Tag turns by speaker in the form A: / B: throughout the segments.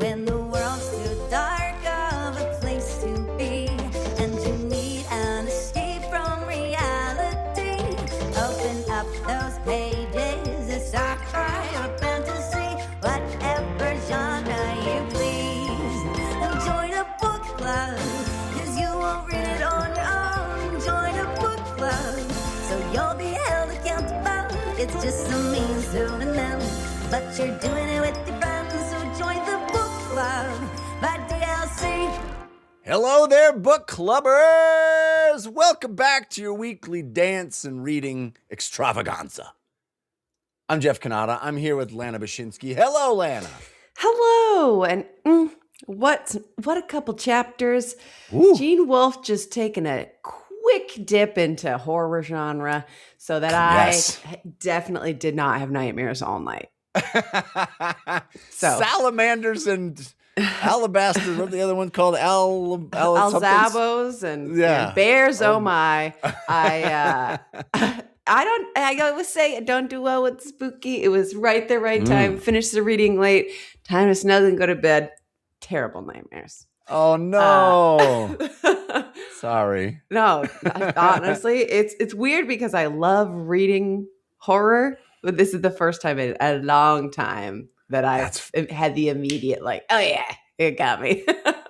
A: when the world's too dark of a place to be, and you need an escape from reality. Open up those pages, it's sci-fi or fantasy, whatever genre you please. And join a book club, 'cause you won't read it on your own. Join a book club, so you'll be held accountable. It's just a means to an end, but you're doing it with your friends, so join the book club by DLC.
B: Hello there, book clubbers! Welcome back to your weekly dance and reading extravaganza. I'm Jeff Kanata. I'm here with Lana Bashinsky. Hello, Lana.
C: Hello, and what a couple chapters.
B: Ooh.
C: Gene Wolfe just taking a quick dip into horror genre so that
B: Yes.
C: I definitely did not have nightmares all night. So
B: Salamanders and Alabaster. What's the other one called?
C: Alzabos and bears. Oh my! I always say I don't do well with spooky. It was right there, right time. Finished the reading late. Time to snuggle and go to bed. Terrible nightmares.
B: Oh no! Sorry.
C: No, honestly, it's weird because I love reading horror, but this is the first time in a long time that I've had the immediate like, oh yeah, it got me.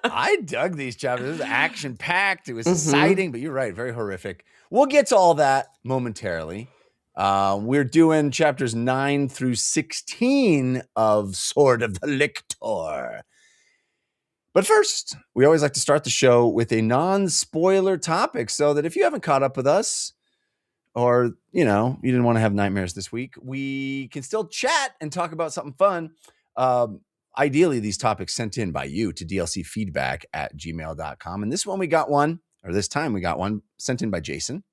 B: I dug these chapters. It was action-packed. It was exciting, but you're right, very horrific. We'll get to all that momentarily. We're doing chapters 9 through 16 of Sword of the Lictor. But first, we always like to start the show with a non-spoiler topic so that if you haven't caught up with us or, you didn't want to have nightmares this week, we can still chat and talk about something fun. Ideally, these topics sent in by you to dlcfeedback@gmail.com. And this time we got one sent in by Jason.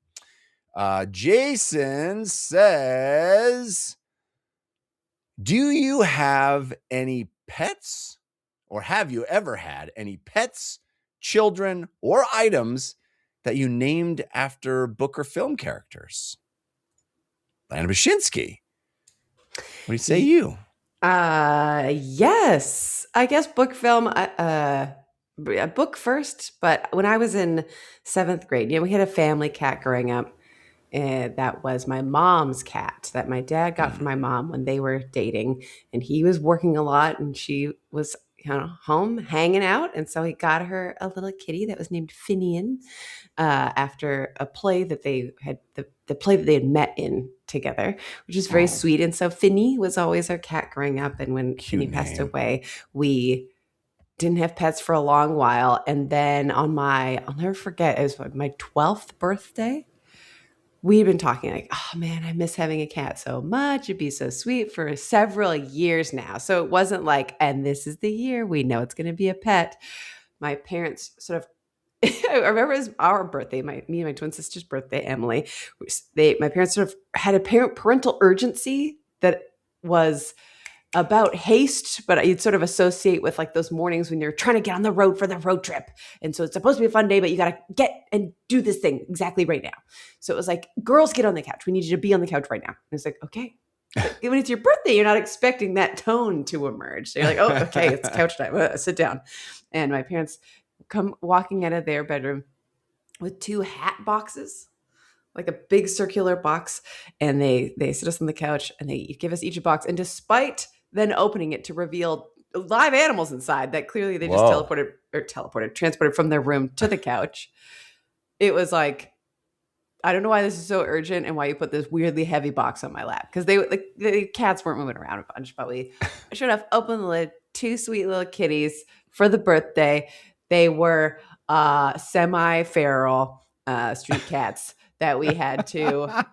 B: Jason says, do you have any pets? Or have you ever had any pets, children, or items that you named after book or film characters? Lana Bashinsky. What do you say you?
C: Yes. I guess book film, book first, but when I was in 7th grade, we had a family cat growing up. That was my mom's cat that my dad got from my mom when they were dating, and he was working a lot and she was home hanging out, and so he got her a little kitty that was named Finian after a play that they had the play that they had met in together, which is very sweet. And so Finny was always our cat growing up, and when Finny passed away, we didn't have pets for a long while. And then on I'll never forget, it was my 12th birthday, we had been talking like, oh man, I miss having a cat so much. It'd be so sweet for several years now. So it wasn't like, and this is the year we know it's going to be a pet. My parents sort of, I remember it was our birthday, me and my twin sister's birthday, Emily. My parents sort of had a parental urgency that was about haste, but you'd sort of associate with like those mornings when you're trying to get on the road for the road trip. And so it's supposed to be a fun day, but you got to get and do this thing exactly right now. So it was like, girls, get on the couch. We need you to be on the couch right now. And it's like, okay. But when it's your birthday, you're not expecting that tone to emerge. So you're like, oh, okay, it's couch time. Sit down. And my parents come walking out of their bedroom with 2 hat boxes, like a big circular box. And they sit us on the couch and they give us each a box. And despite then opening it to reveal live animals inside that clearly they just transported from their room to the couch. It was like, I don't know why this is so urgent and why you put this weirdly heavy box on my lap. Because the cats weren't moving around a bunch, but I should have opened the lid. 2 sweet little kitties for the birthday. They were semi-feral street cats that we had to,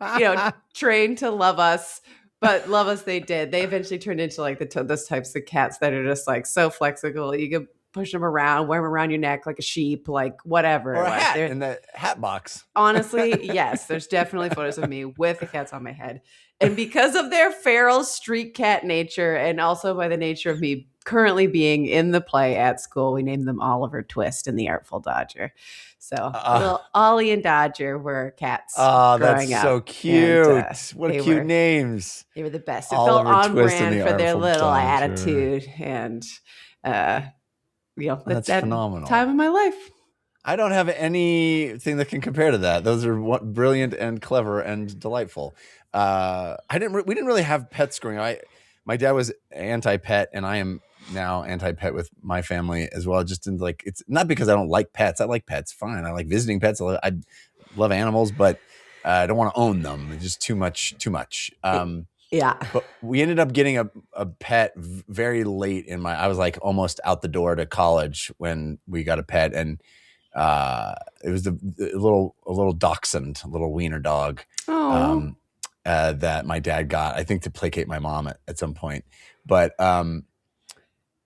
C: train to love us. But love us, they did. They eventually turned into like those types of cats that are just like so flexible. You can push them around, wear them around your neck like a sheep, like whatever.
B: Or a hat in the hat box.
C: Honestly, yes. There's definitely photos of me with the cats on my head. And because of their feral street cat nature, and also by the nature of me currently being in the play at school. We named them Oliver Twist and the Artful Dodger. So little Ollie and Dodger were cats growing
B: that's
C: up.
B: so cute.
C: And,
B: what cute names.
C: They were the best. It
B: Oliver
C: felt on
B: Twist
C: brand
B: and the
C: for their
B: Artful
C: little
B: Dodger.
C: attitude. And,
B: That's
C: that
B: phenomenal.
C: time of my life.
B: I don't have anything that can compare to that. Those are brilliant and clever and delightful. We didn't really have pets growing up. My dad was anti-pet, and I am now anti-pet with my family as well. Just in it's not because I don't like pets. I like pets, fine. I like visiting pets. I love animals, but I don't want to own them. It's just too much.
C: Yeah.
B: But we ended up getting a pet very late I was like almost out the door to college when we got a pet, and it was a little dachshund, a little wiener dog that my dad got, I think, to placate my mom at some point. But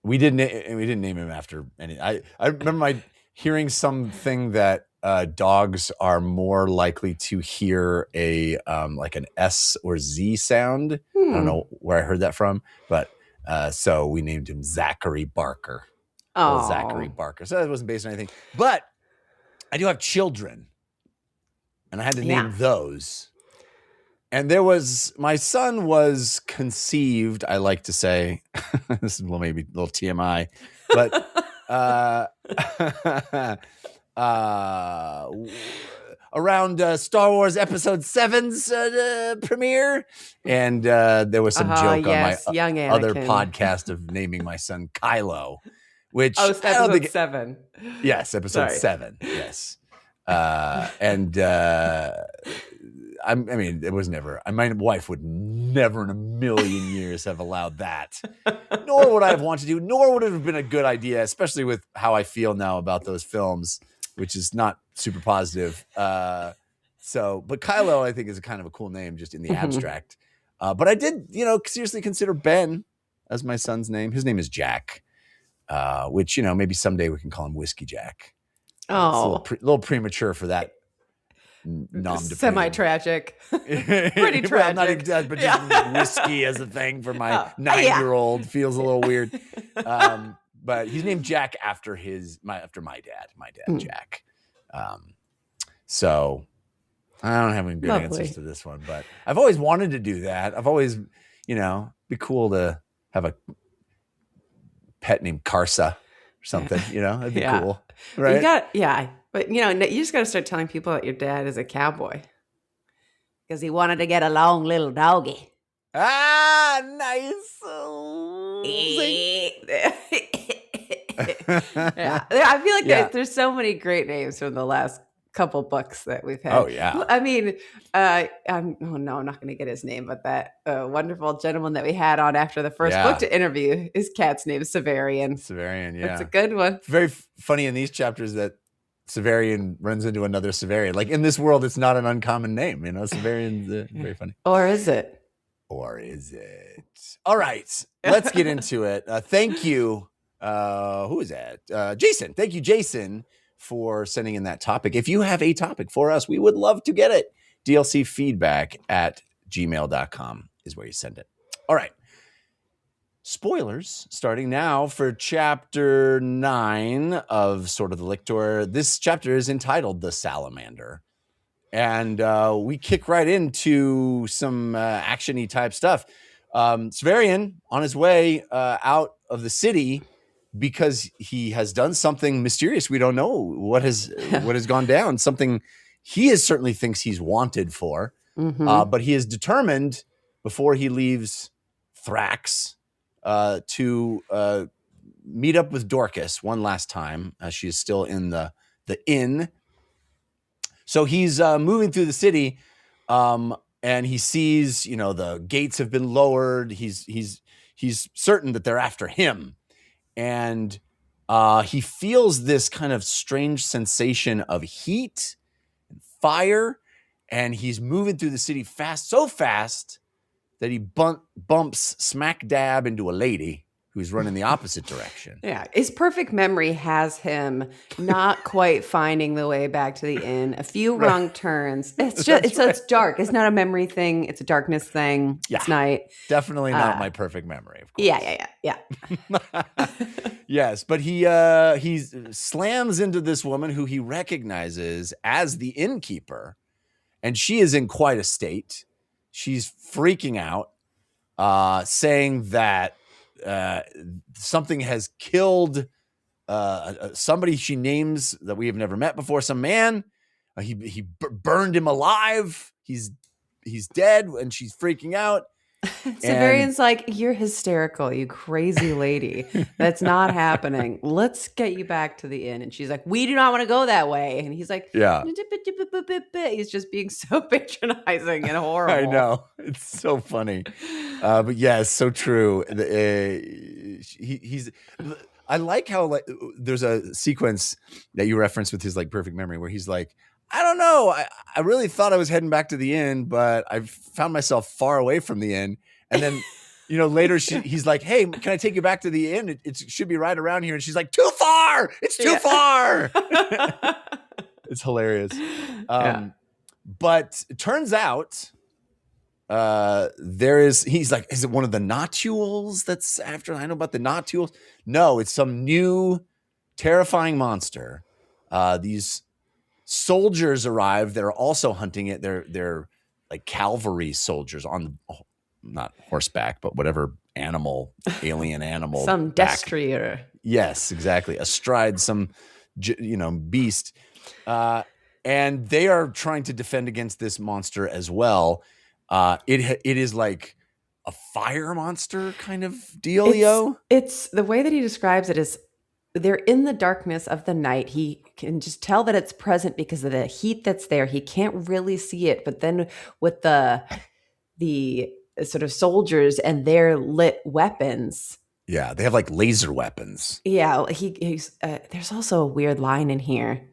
B: we didn't name him after any. I remember hearing something that dogs are more likely to hear like an S or Z sound. I don't know where I heard that from, but so we named him Zachary Barker.
C: Oh,
B: Zachary Barker. So that wasn't based on anything, but I do have children, and I had to name those. And my son was conceived, I like to say, this is maybe a little TMI, but around Star Wars Episode 7's premiere. And there was some joke on my other podcast of naming my son Kylo. Which
C: episode 7.
B: Yes, episode 7. Yes, and I mean, it was never. My wife would never in a million years have allowed that. Nor would I have wanted to. Nor would it have been a good idea, especially with how I feel now about those films, which is not super positive. But Kylo, I think, is a kind of a cool name just in the abstract. But I did, seriously consider Ben as my son's name. His name is Jack. Which, maybe someday we can call him Whiskey Jack.
C: Oh,
B: it's a little premature for that.
C: Semi-tragic. Pretty tragic.
B: Well, not exactly, but just whiskey as a thing for my 9-year-old feels a little weird. But he's named Jack after my dad, Jack. So I don't have any good answers to this one, but I've always wanted to do that. I've always, be cool to have a pet named Karsa or something, that'd be cool. Right.
C: But you just got to start telling people that your dad is a cowboy because he wanted to get a long little doggy.
B: Ah, nice.
C: I feel like there's so many great names from the last couple books that we've had.
B: Oh yeah.
C: I mean, I'm not going to get his name, but that wonderful gentleman that we had on after the first book to interview, his cat's name is Severian.
B: Severian, yeah.
C: That's a good one.
B: It's very funny in these chapters that Severian runs into another Severian. Like in this world, it's not an uncommon name, Severian's very funny.
C: Or is it?
B: All right, let's get into it. Thank you. Who is that? Jason. Thank you, Jason, for sending in that topic. If you have a topic for us, we would love to get it. dlcfeedback@gmail.com is where you send it. All right. Spoilers starting now for chapter 9 of Sword of the Lictor. This chapter is entitled The Salamander. And we kick right into some action-y type stuff. Severian on his way out of the city because he has done something mysterious. We don't know what has gone down. Something he certainly thinks he's wanted for. Mm-hmm. But he is determined before he leaves Thrax to meet up with Dorcas one last time. She is still in the inn. So he's moving through the city, and he sees, the gates have been lowered. He's certain that they're after him, and he feels this kind of strange sensation of heat and fire, and he's moving through the city so fast that he bumps smack dab into a lady who's running the opposite direction.
C: Yeah, his perfect memory has him not quite finding the way back to the inn. A few wrong turns. It's just it's dark. It's not a memory thing. It's a darkness thing.
B: Yeah.
C: It's night.
B: Definitely not my perfect memory, of course.
C: Yeah.
B: Yes, but he slams into this woman who he recognizes as the innkeeper, and she is in quite a state. She's freaking out, saying that something has killed somebody she names that we have never met before. Some man, he burned him alive. He's dead, and she's freaking out.
C: Severian's like, you're hysterical, you crazy lady. That's not happening. Let's get you back to the inn. And she's like, we do not want to go that way. And he's like,
B: yeah.
C: He's just being so patronizing and horrible.
B: I know. It's so funny. But yes, so true. I like how there's a sequence that you referenced with his like perfect memory where he's like, I don't know. I really thought I was heading back to the inn, but I found myself far away from the inn. And then, later he's like, hey, can I take you back to the inn? It should be right around here. And she's like, too far. It's too far. It's hilarious. But it turns out he's like, is it one of the notules that's after? I know about the notules. No, it's some new terrifying monster. These soldiers arrive that are also hunting it. They're like cavalry soldiers on not horseback, but whatever alien animal.
C: Some destrier.
B: Yes, exactly. Astride some, beast. And they are trying to defend against this monster as well. It is like a fire monster kind of dealio.
C: It's the way that he describes it is they're in the darkness of the night. He can just tell that it's present because of the heat that's there. He can't really see it, but then with the sort of soldiers and their lit weapons.
B: Yeah, they have like laser weapons.
C: Yeah, he's there's also a weird line in here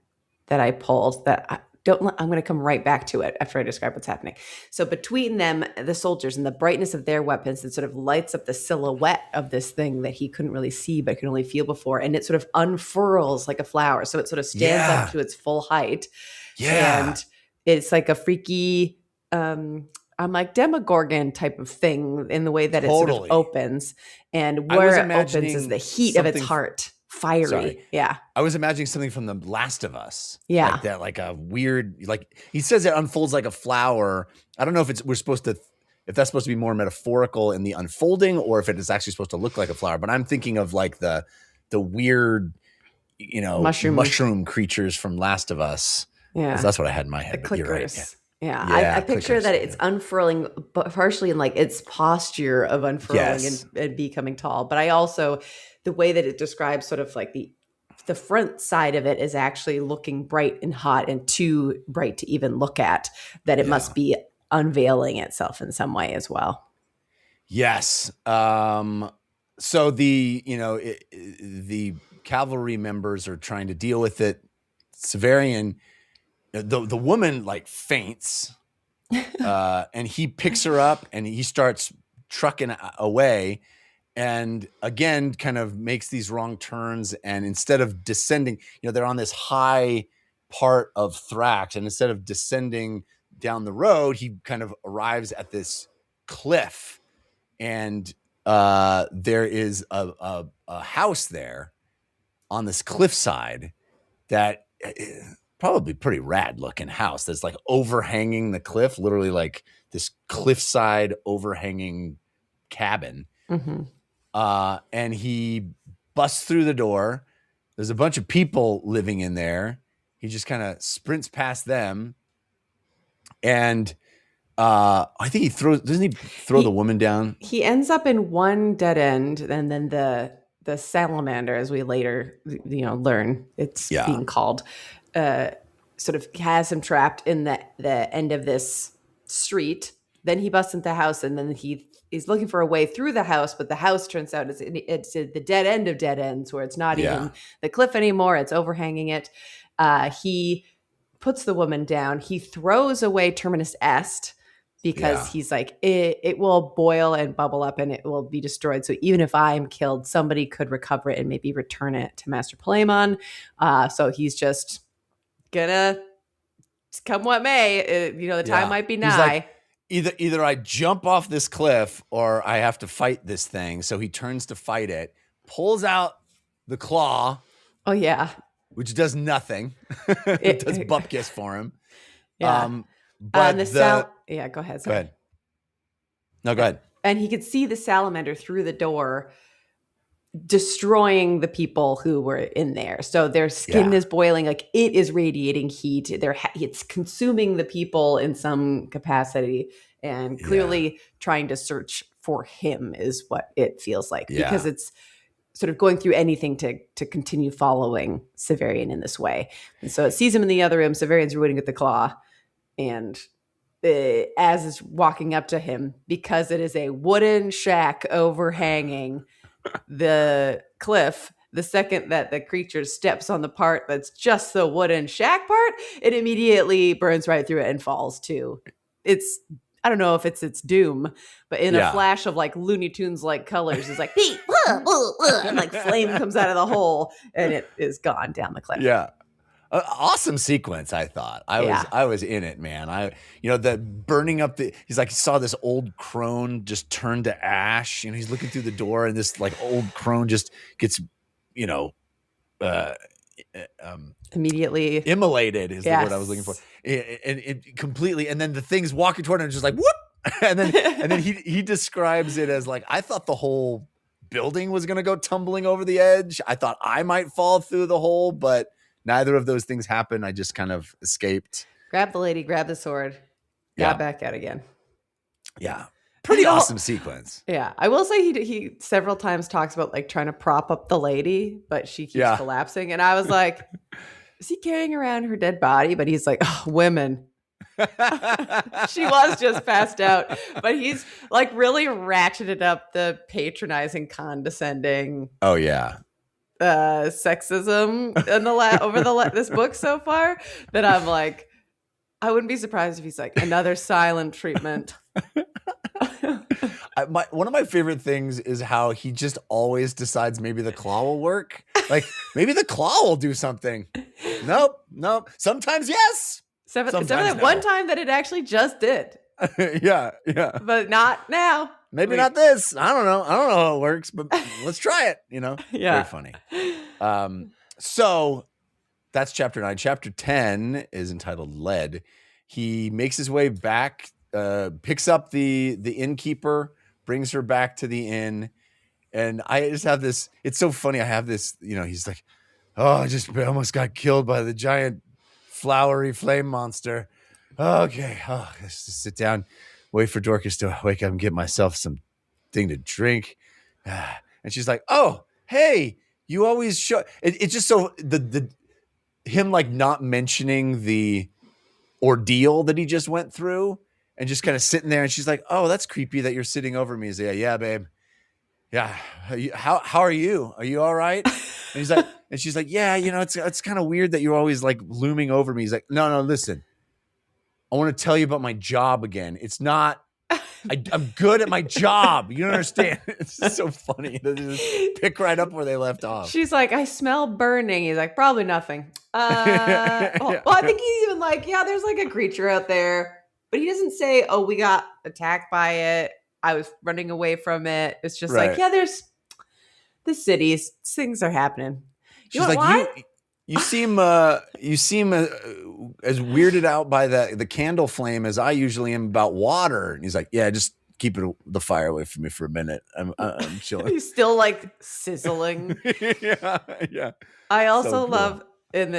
C: that I pulled that I'm going to come right back to it after I describe what's happening. So between them, the soldiers, and the brightness of their weapons, it sort of lights up the silhouette of this thing that he couldn't really see but could only feel before. And it sort of unfurls like a flower. So it sort of stands up to its full height.
B: Yeah.
C: And it's like a freaky, I'm like Demogorgon type of thing in the way that it sort of opens. And where it opens is the heat of its heart. Fiery. Sorry. Yeah.
B: I was imagining something from The Last of Us.
C: Yeah.
B: Like that, like a weird, like he says it unfolds like a flower. I don't know if if that's supposed to be more metaphorical in the unfolding or if it is actually supposed to look like a flower. But I'm thinking of like the weird, mushroom creatures from Last of Us.
C: Yeah.
B: That's what I had in my head.
C: The clickers.
B: You're right.
C: Yeah. I picture that it's unfurling, but partially in like its posture of unfurling and becoming tall. But I also, the way that it describes sort of like the front side of it is actually looking bright and hot and too bright to even look at, that it must be unveiling itself in some way as well. Yes.
B: So the cavalry members are trying to deal with it. Severian, the woman like faints, and he picks her up and he starts trucking away. And again, kind of makes these wrong turns. And instead of descending, they're on this high part of Thrax. And instead of descending down the road, he kind of arrives at this cliff. And there is a house there on this cliffside that probably pretty rad looking house that's like overhanging the cliff, literally like this cliffside overhanging cabin.
C: Mm-hmm.
B: And he busts through the door. There's a bunch of people living in there. He just kind of sprints past them. And I think doesn't he throw the woman down?
C: He ends up in one dead end, and then the salamander, as we later learn it's being called, sort of has him trapped in the end of this street. Then he busts into the house, and then he's looking for a way through the house, but the house turns out it's the dead end of dead ends, where it's not even the cliff anymore. It's overhanging it. He puts the woman down. He throws away Terminus Est because he's like, it will boil and bubble up and it will be destroyed. So even if I'm killed, somebody could recover it and maybe return it to Master Palemon. So he's just gonna come what may. The time might be
B: He's
C: nigh.
B: like, either I jump off this cliff or I have to fight this thing. So he turns to fight it, pulls out the claw.
C: Oh yeah,
B: which does nothing. It does bupkis for him.
C: Yeah.
B: But
C: yeah, go ahead.
B: Go ahead. No, go ahead.
C: And he could see the salamander through the door, destroying the people who were in there. So their skin is boiling, like it is radiating heat. It's consuming the people in some capacity, and clearly trying to search for him is what it feels like, because it's sort of going through anything to continue following Severian in this way. And so it sees him in the other room. Severian's rooting at the claw, and Az is walking up to him because it is a wooden shack overhanging the cliff. The second that the creature steps on the part that's just the wooden shack part, it immediately burns right through it and falls too. I don't know if it's its doom, but in a flash of like Looney Tunes like colors, it's like beep, and like flame comes out of the hole and it is gone down the cliff.
B: Yeah. Awesome sequence, I thought. I was in it, man. The burning up he's like, he saw this old crone just turn to ash, he's looking through the door and this like old crone just gets,
C: immediately
B: immolated is the word I was looking for. And it completely, and then the thing's walking toward him just like, whoop. And then he describes it as like, I thought the whole building was going to go tumbling over the edge. I thought I might fall through the hole, but neither of those things happened. I just kind of escaped.
C: Grab the lady, grab the sword, got back out again.
B: Yeah. Pretty awesome sequence.
C: Yeah. I will say he several times talks about like trying to prop up the lady, but she keeps collapsing. And I was like, is he carrying around her dead body? But he's like, oh, women. She was just passed out. But he's like really ratcheted up the patronizing, condescending.
B: Oh, yeah.
C: Sexism in this book so far, that I'm like, I wouldn't be surprised if he's like, another silent treatment.
B: One of my favorite things is how he just always decides maybe the claw will work. Like maybe the claw will do something. Nope. Sometimes yes. Sometimes no.
C: One time that it actually just did.
B: Yeah.
C: But not now.
B: Maybe not this. I don't know how it works, but let's try it.
C: Yeah.
B: Very funny. So that's chapter 9. Chapter 10 is entitled Lead. He makes his way back, picks up the innkeeper, brings her back to the inn. And I just have this, it's so funny. I have this, he's like, oh, I almost got killed by the giant flowery flame monster. Okay. Oh, let's just sit down, wait for Dorcas to wake up and get myself some thing to drink. And she's like, oh, hey, you always show. It's just so him like not mentioning the ordeal that he just went through and just kind of sitting there. And she's like, oh, that's creepy that you're sitting over me. He's like, yeah, babe. Yeah. How are you? Are you all right? And he's like, and she's like, yeah, it's kind of weird that you're always like looming over me. He's like, no, listen, I want to tell you about my job again. It's not, I'm good at my job. You don't understand. It's just so funny. They just pick right up where they left off.
C: She's like, I smell burning. He's like, probably nothing. Well, I think he's even like, yeah, there's like a creature out there. But he doesn't say, oh, we got attacked by it. I was running away from it. It's just like, yeah, there's the cities. Things are happening.
B: She's like, you seem as weirded out by the candle flame as I usually am about water. And he's like, yeah, just keep the fire away from me for a minute. I'm chilling.
C: He's still like sizzling.
B: yeah.
C: I also love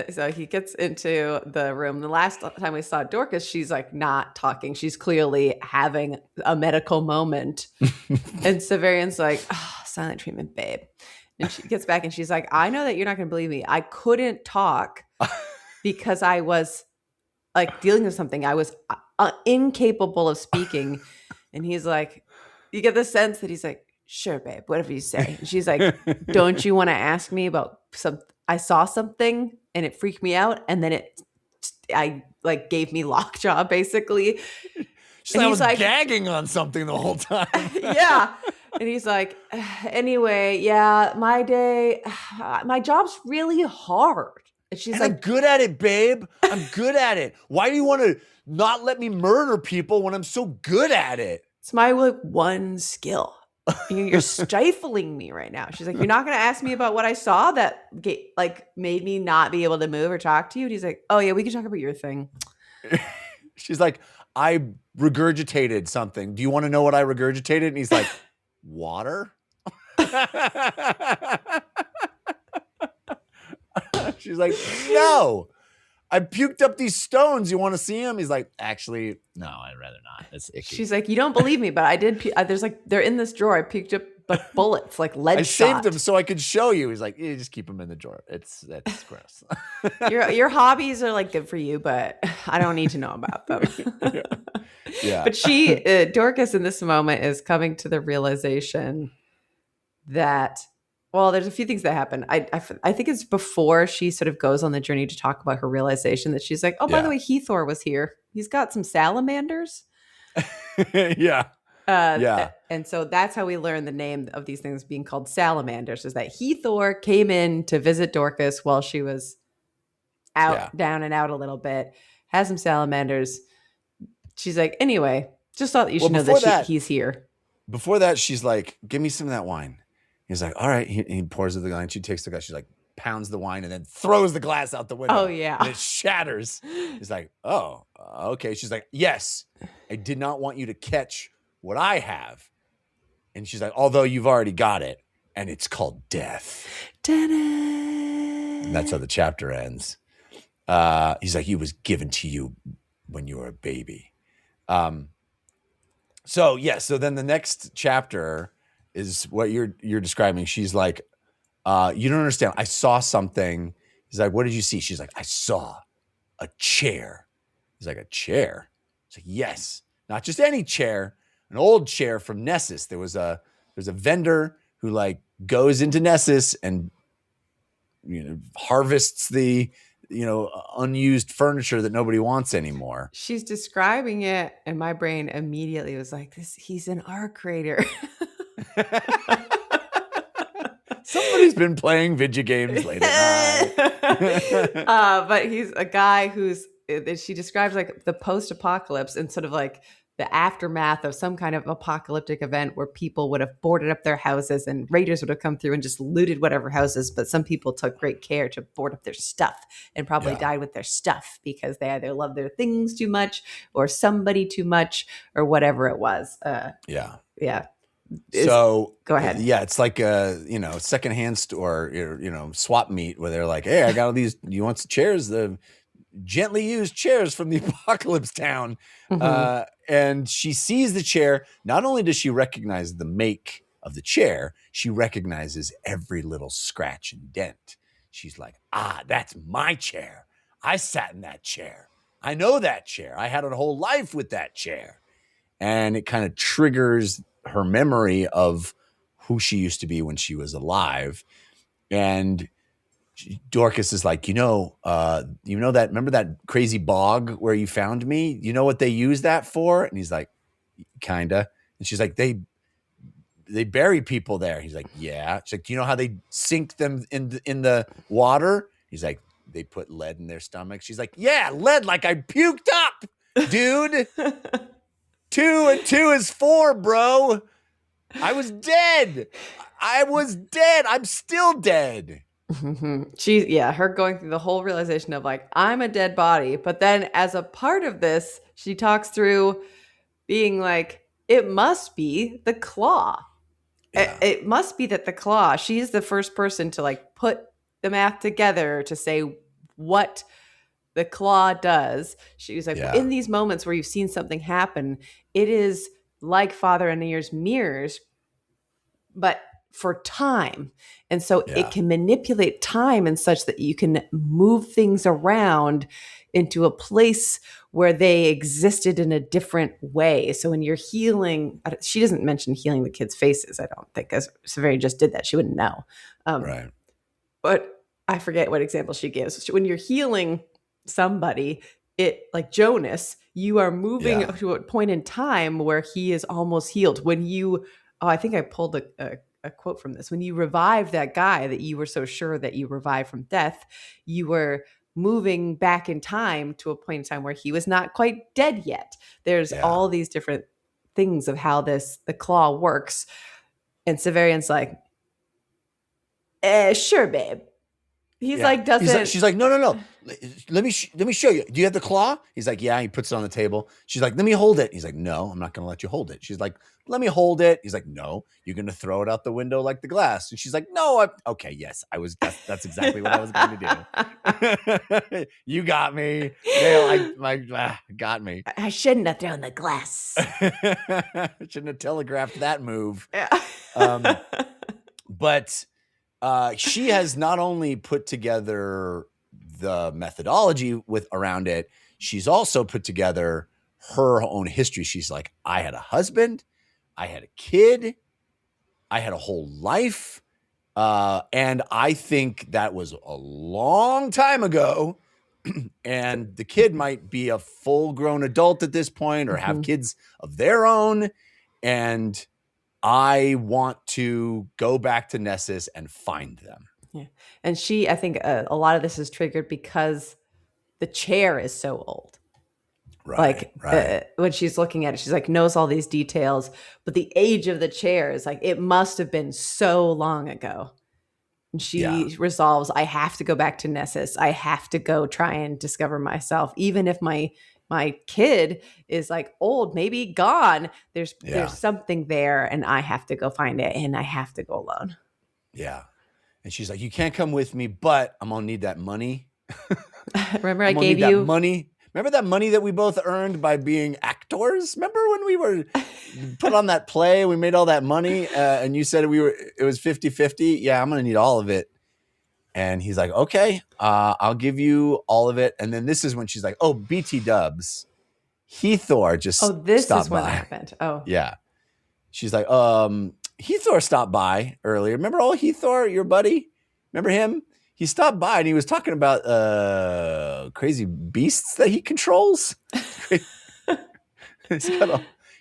C: so he gets into the room. The last time we saw Dorcas, she's like not talking. She's clearly having a medical moment. And Severian's like, oh, silent treatment, babe. And she gets back and she's like, I know that you're not going to believe me. I couldn't talk because I was like dealing with something. I was incapable of speaking. And he's like, you get the sense that he's like, sure, babe, whatever you say. And she's like, don't you want to ask me about I saw something and it freaked me out. And then I like gave me lockjaw basically.
B: She's
C: And
B: like, I
C: he's
B: was
C: like-
B: gagging on something the whole time.
C: Yeah. And he's like, anyway, yeah, my job's really hard. And she's
B: And
C: like,
B: I'm good at it, babe. I'm good at it. Why do you want to not let me murder people when I'm so good at it?
C: it's my like one skill. You're stifling me right now. She's like, you're not going to ask me about what I saw that made me not be able to move or talk to you. And he's like, oh yeah, we can talk about your thing.
B: She's like, I regurgitated something. Do you want to know what I regurgitated? And he's like, water? She's like, no. I puked up these stones. You want to see them? He's like, actually, no, I'd rather not. It's icky.
C: She's like, you don't believe me, but I did. They're in this drawer. I puked up like bullets, like lead
B: I
C: shot.
B: saved them so I could show you. He's like, just keep them in the drawer. That's gross.
C: Your hobbies are like good for you, but I don't need to know about them.
B: Yeah.
C: But Dorcas in this moment is coming to the realization that, well, there's a few things that happen. I think it's before she sort of goes on the journey to talk about her realization that she's like, oh, by the way, Heathor was here. He's got some salamanders.
B: Yeah. Yeah.
C: And so that's how we learn the name of these things being called salamanders, is that Heathor came in to visit Dorcas while she was down and out a little bit, has some salamanders. She's like, anyway, just thought that you should know that he's here.
B: Before that, she's like, give me some of that wine. He's like, all right. He pours her the wine. She takes the glass. She's like, pounds the wine and then throws the glass out the window.
C: Oh, yeah.
B: And it shatters. He's like, oh, okay. She's like, yes, I did not want you to catch what I have. And she's like, although you've already got it. And it's called death. And that's how the chapter ends. He's like, it was given to you when you were a baby. So then the next chapter is what you're describing. She's like, you don't understand. I saw something. He's like, what did you see? She's like, I saw a chair. He's like, a chair? She's like, yes. Not just any chair, an old chair from Nessus. There's a vendor who like goes into Nessus and, harvests the, unused furniture that nobody wants anymore.
C: She's describing it, and my brain immediately was like, he's an art creator.
B: Somebody's been playing video games late at night.
C: But he's a guy she describes like the post-apocalypse and sort of like the aftermath of some kind of apocalyptic event where people would have boarded up their houses and raiders would have come through and just looted whatever houses. But some people took great care to board up their stuff and probably died with their stuff because they either loved their things too much or somebody too much or whatever it was. Yeah.
B: So
C: go ahead.
B: Yeah, it's like a secondhand store, swap meet where they're like, hey, I got all these. You want some chairs? The gently used chairs from the apocalypse town.
C: Mm-hmm.
B: And she sees the chair. Not only does she recognize the make of the chair, she recognizes every little scratch and dent. She's like, that's my chair. I sat in that chair. I know that chair. I had a whole life with that chair. And it kind of triggers her memory of who she used to be when she was alive. And Dorcas is like, remember that crazy bog where you found me? You know what they use that for? And he's like, kinda. And she's like, they bury people there. He's like, yeah. She's like, do you know how they sink them in the water? He's like, they put lead in their stomach. She's like, yeah, lead, like I puked up, dude. 2 and 2 is 4, bro. I was dead. I'm still dead.
C: Mm-hmm. Her going through the whole realization of like, I'm a dead body. But then as a part of this, she talks through being like, it must be the claw. Yeah. It must be that the claw, she's the first person to like put the math together to say what the claw does. She was like, in these moments where you've seen something happen, it is like Father Anier's mirrors, but for time. And so it can manipulate time in such that you can move things around into a place where they existed in a different way. So when you're healing, she doesn't mention healing the kids' faces, I don't think, as Severi just did that. She wouldn't know. Right. But I forget what example she gives. When you're healing somebody, like Jonas, you are moving
B: Yeah.
C: to a point in time where he is almost healed. When you, I think I pulled a quote from this. When you revived that guy that you were so sure that you revived from death, you were moving back in time to a point in time where he was not quite dead yet. There's
B: Yeah.
C: all these different things of how the claw works. And Severian's like, sure, babe. He's like, doesn't.
B: She's like, no. Let me show you. Do you have the claw? He's like, yeah. He puts it on the table. She's like, let me hold it. He's like, no, I'm not going to let you hold it. She's like, let me hold it. He's like, no, you're going to throw it out the window like the glass. And she's like, no, okay, yes, that's exactly what I was going to do. You got me. Got me.
C: I shouldn't have thrown the glass.
B: Shouldn't have telegraphed that move.
C: Yeah.
B: But she has not only put together the methodology around it, she's also put together her own history. She's like, I had a husband, I had a kid, I had a whole life. And I think that was a long time ago. And the kid might be a full-grown adult at this point or have kids of their own. And I want to go back to Nessus and find them.
C: Yeah. And I think a lot of this is triggered because the chair is so old.
B: Right.
C: When she's looking at it, she's like, knows all these details, but the age of the chair is like, it must have been so long ago. And she resolves, I have to go back to Nessus. I have to go try and discover myself. Even if my kid is like old, maybe gone, there's something there and I have to go find it and I have to go alone.
B: Yeah. And she's like, you can't come with me, but I'm going to need that money.
C: Remember I gave you
B: money. Remember that money that we both earned by being actors? Remember when we were put on that play, we made all that money and you said it was 50-50. Yeah, I'm going to need all of it. And he's like, okay, I'll give you all of it. And then this is when she's like, oh, BT dubs. Hethor just stopped by. Oh, this is when that
C: happened. Oh.
B: Yeah. She's like, Hethor stopped by earlier. Remember Hethor, your buddy? Remember him? He stopped by and he was talking about crazy beasts that he controls.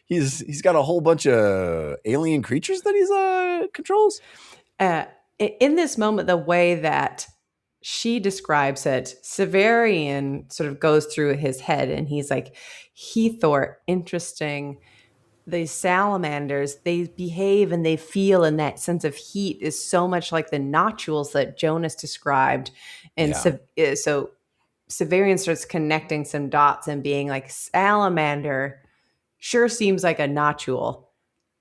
B: He's got a whole bunch of alien creatures that he controls.
C: In this moment, the way that she describes it, Severian sort of goes through his head and he's like, Hethor, interesting. These salamanders, they behave and they feel, and that sense of heat is so much like the nodules that Jonas described. And so Severian starts connecting some dots and being like, salamander sure seems like a nodule.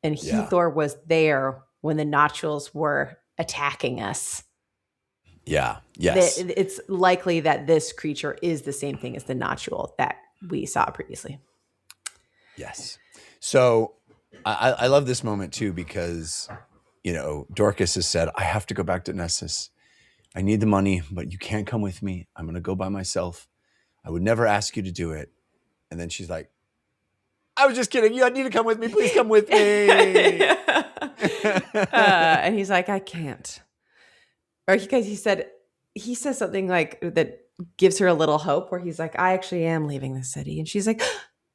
C: And Hethor was there when the nodules were attacking us.
B: Yeah. Yes.
C: It's likely that this creature is the same thing as the nodule that we saw previously.
B: Yes. So I love this moment too, because, Dorcas has said, I have to go back to Nessus. I need the money, but you can't come with me. I'm going to go by myself. I would never ask you to do it. And then she's like, I was just kidding. You need to come with me. Please come with me.
C: And he's like, I can't. Or he says something like that gives her a little hope where he's like, I actually am leaving the city. And she's like,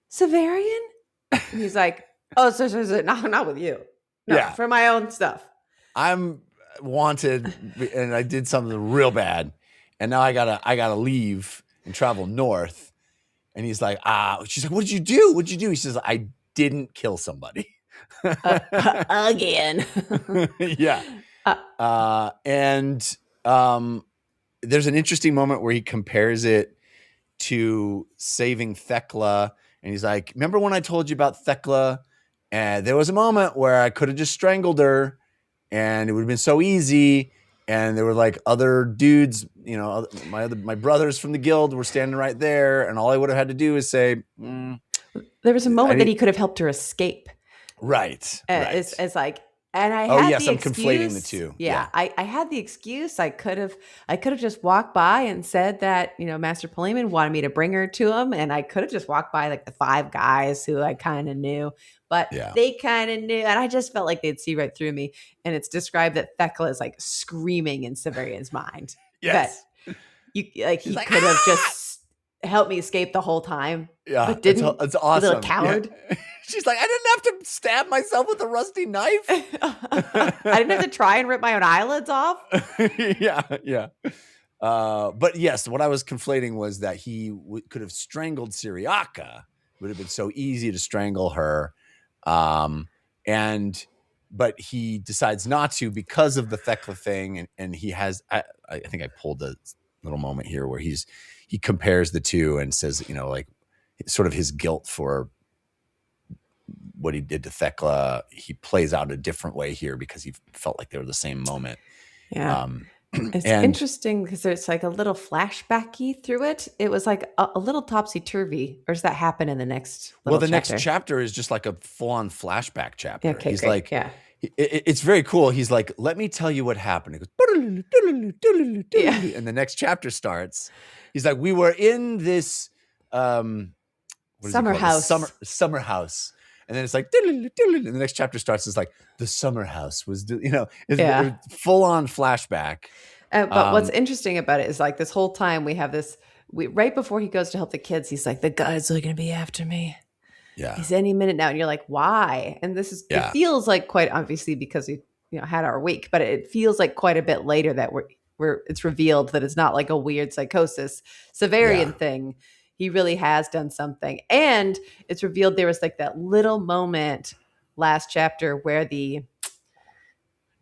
C: Severian? And he's like, oh, so not with you. No, for my own stuff.
B: I'm wanted and I did something real bad. And now I gotta leave and travel north. And he's like, she's like, what did you do? What'd you do? He says, I didn't kill somebody.
C: Again.
B: Yeah. And there's an interesting moment where he compares it to saving Thecla. And he's like, remember when I told you about Thecla? And there was a moment where I could have just strangled her and it would have been so easy. And there were like other dudes, my brothers from the guild were standing right there. And all I would have had to do is say,
C: there was a moment that he could have helped her escape.
B: Right.
C: It's like, and I had the excuse.
B: I'm conflating the two.
C: Yeah. I had the excuse. I could have just walked by and said that, Master Poleman wanted me to bring her to him. And I could have just walked by like the 5 guys who I kind of knew, but they kind of knew. And I just felt like they'd see right through me. And it's described that Thecla is like screaming in Severian's mind.
B: Yes.
C: That he could have just helped me escape the whole time.
B: Yeah,
C: but didn't.
B: it's awesome.
C: Little coward.
B: Yeah. She's like, I didn't have to stab myself with a rusty knife.
C: I didn't have to try and rip my own eyelids off.
B: Yeah. But yes, what I was conflating was that he could have strangled Syriaca. It would have been so easy to strangle her. But he decides not to because of the Thecla thing. And he has, I think I pulled a little moment here where he compares the two and says, like sort of his guilt for what he did to Thecla. He plays out a different way here because he felt like they were the same moment.
C: Yeah. It's interesting because there's like a little flashbacky through it. It was like a little topsy-turvy. Or does that happen in the next chapter?
B: Next chapter is just like a full-on flashback chapter.
C: Yeah, okay,
B: he's
C: great.
B: like,
C: yeah.
B: It's very cool. He's like, let me tell you what happened. He goes,
C: Yeah.
B: and the next chapter starts. He's like, we were in this
C: summer house.
B: Summer house. And then it's like, and the next chapter starts. It's like the summer house was, it's full on flashback.
C: But what's interesting about it is like this whole time we have this, right before he goes to help the kids, he's like, the guys are going to be after me.
B: Yeah.
C: He's any minute now. And you're like, why? And this is, it feels like quite obviously because we had our week, but it feels like quite a bit later that it's revealed that it's not like a weird psychosis Severian thing. He really has done something. And it's revealed there was like that little moment last chapter where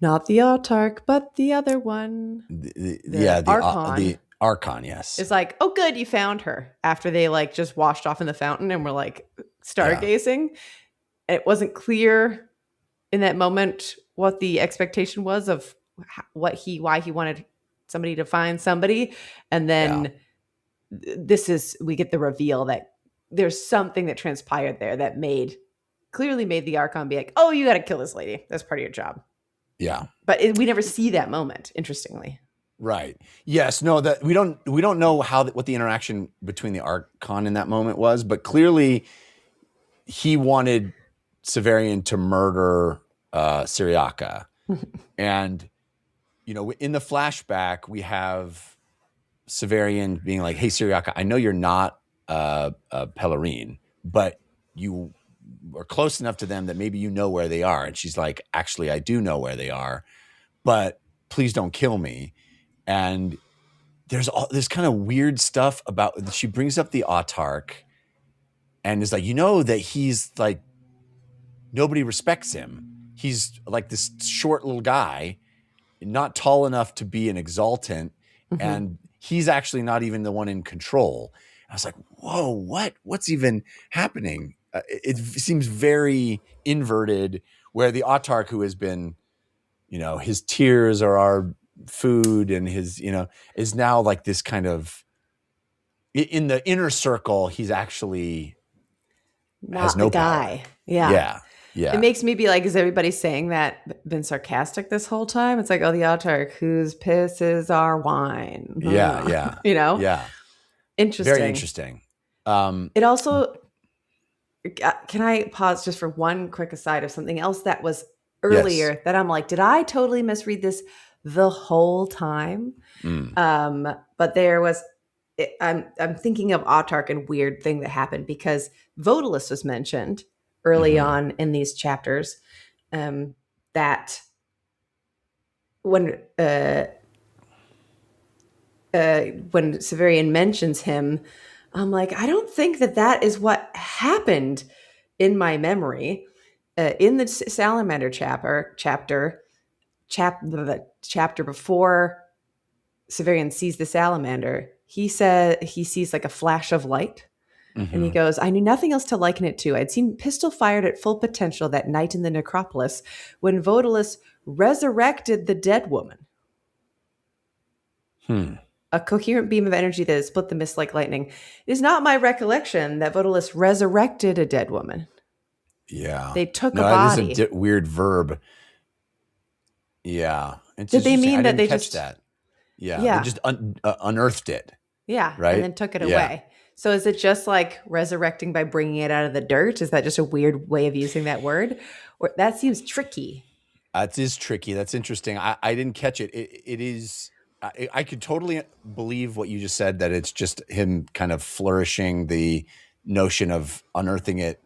C: not the autarch, but the other one. The Archon.
B: The Archon, yes.
C: It's like, oh, good, you found her after they like just washed off in the fountain and were like stargazing. And it wasn't clear in that moment what the expectation was of why he wanted somebody to find somebody. And then we get the reveal that there's something that transpired there that clearly made the Archon be like, oh, you got to kill this lady. That's part of your job.
B: Yeah.
C: But we never see that moment, interestingly.
B: Right. Yes. No, that we don't know what the interaction between the Archon in that moment was, but clearly he wanted Severian to murder Syriaca. And, in the flashback, we have Severian being like, hey, Syriaca, I know you're not a Pellerine, but you are close enough to them that maybe you know where they are. And she's like, actually, I do know where they are, but please don't kill me. And there's all this kind of weird stuff about, she brings up the autarch and is like, that he's like, nobody respects him. He's like this short little guy, not tall enough to be an exaltant. Mm-hmm. And he's actually not even the one in control. I was like, whoa, what's even happening? It seems very inverted, where the autarch, who has been, his tears are our food and his, is now like this kind of, in the inner circle, he's actually
C: not
B: has no
C: the guy.
B: Power.
C: Yeah.
B: Yeah.
C: It makes me be like, is everybody saying that been sarcastic this whole time? It's like, oh, the autarch whose piss is our wine.
B: Yeah. Yeah.
C: Interesting.
B: Very interesting.
C: It also, can I pause just for one quick aside of something else that was earlier that I'm like, did I totally misread this the whole time? But there was, I'm thinking of autarch and weird thing that happened because Vodalus was mentioned early on in these chapters, that when Severian mentions him, I'm like, I don't think that is what happened in my memory. In the Salamander chapter before Severian sees the salamander, he said he sees like a flash of light. And he goes, I knew nothing else to liken it to. I'd seen pistol fired at full potential that night in the necropolis when Vodalus resurrected the dead woman. A coherent beam of energy that has split the mist like lightning. It is not my recollection that Vodalus resurrected a dead woman.
B: Yeah.
C: They took a body.
B: It is a weird verb. Yeah.
C: Did they mean that they
B: catch
C: just...
B: that? Yeah. They just unearthed it.
C: Yeah.
B: Right?
C: And then took it away. So is it just like resurrecting by bringing it out of the dirt? Is that just a weird way of using that word? Or that seems tricky.
B: That is tricky. That's interesting. I didn't catch it. It is I could totally believe what you just said, that it's just him kind of flourishing the notion of unearthing it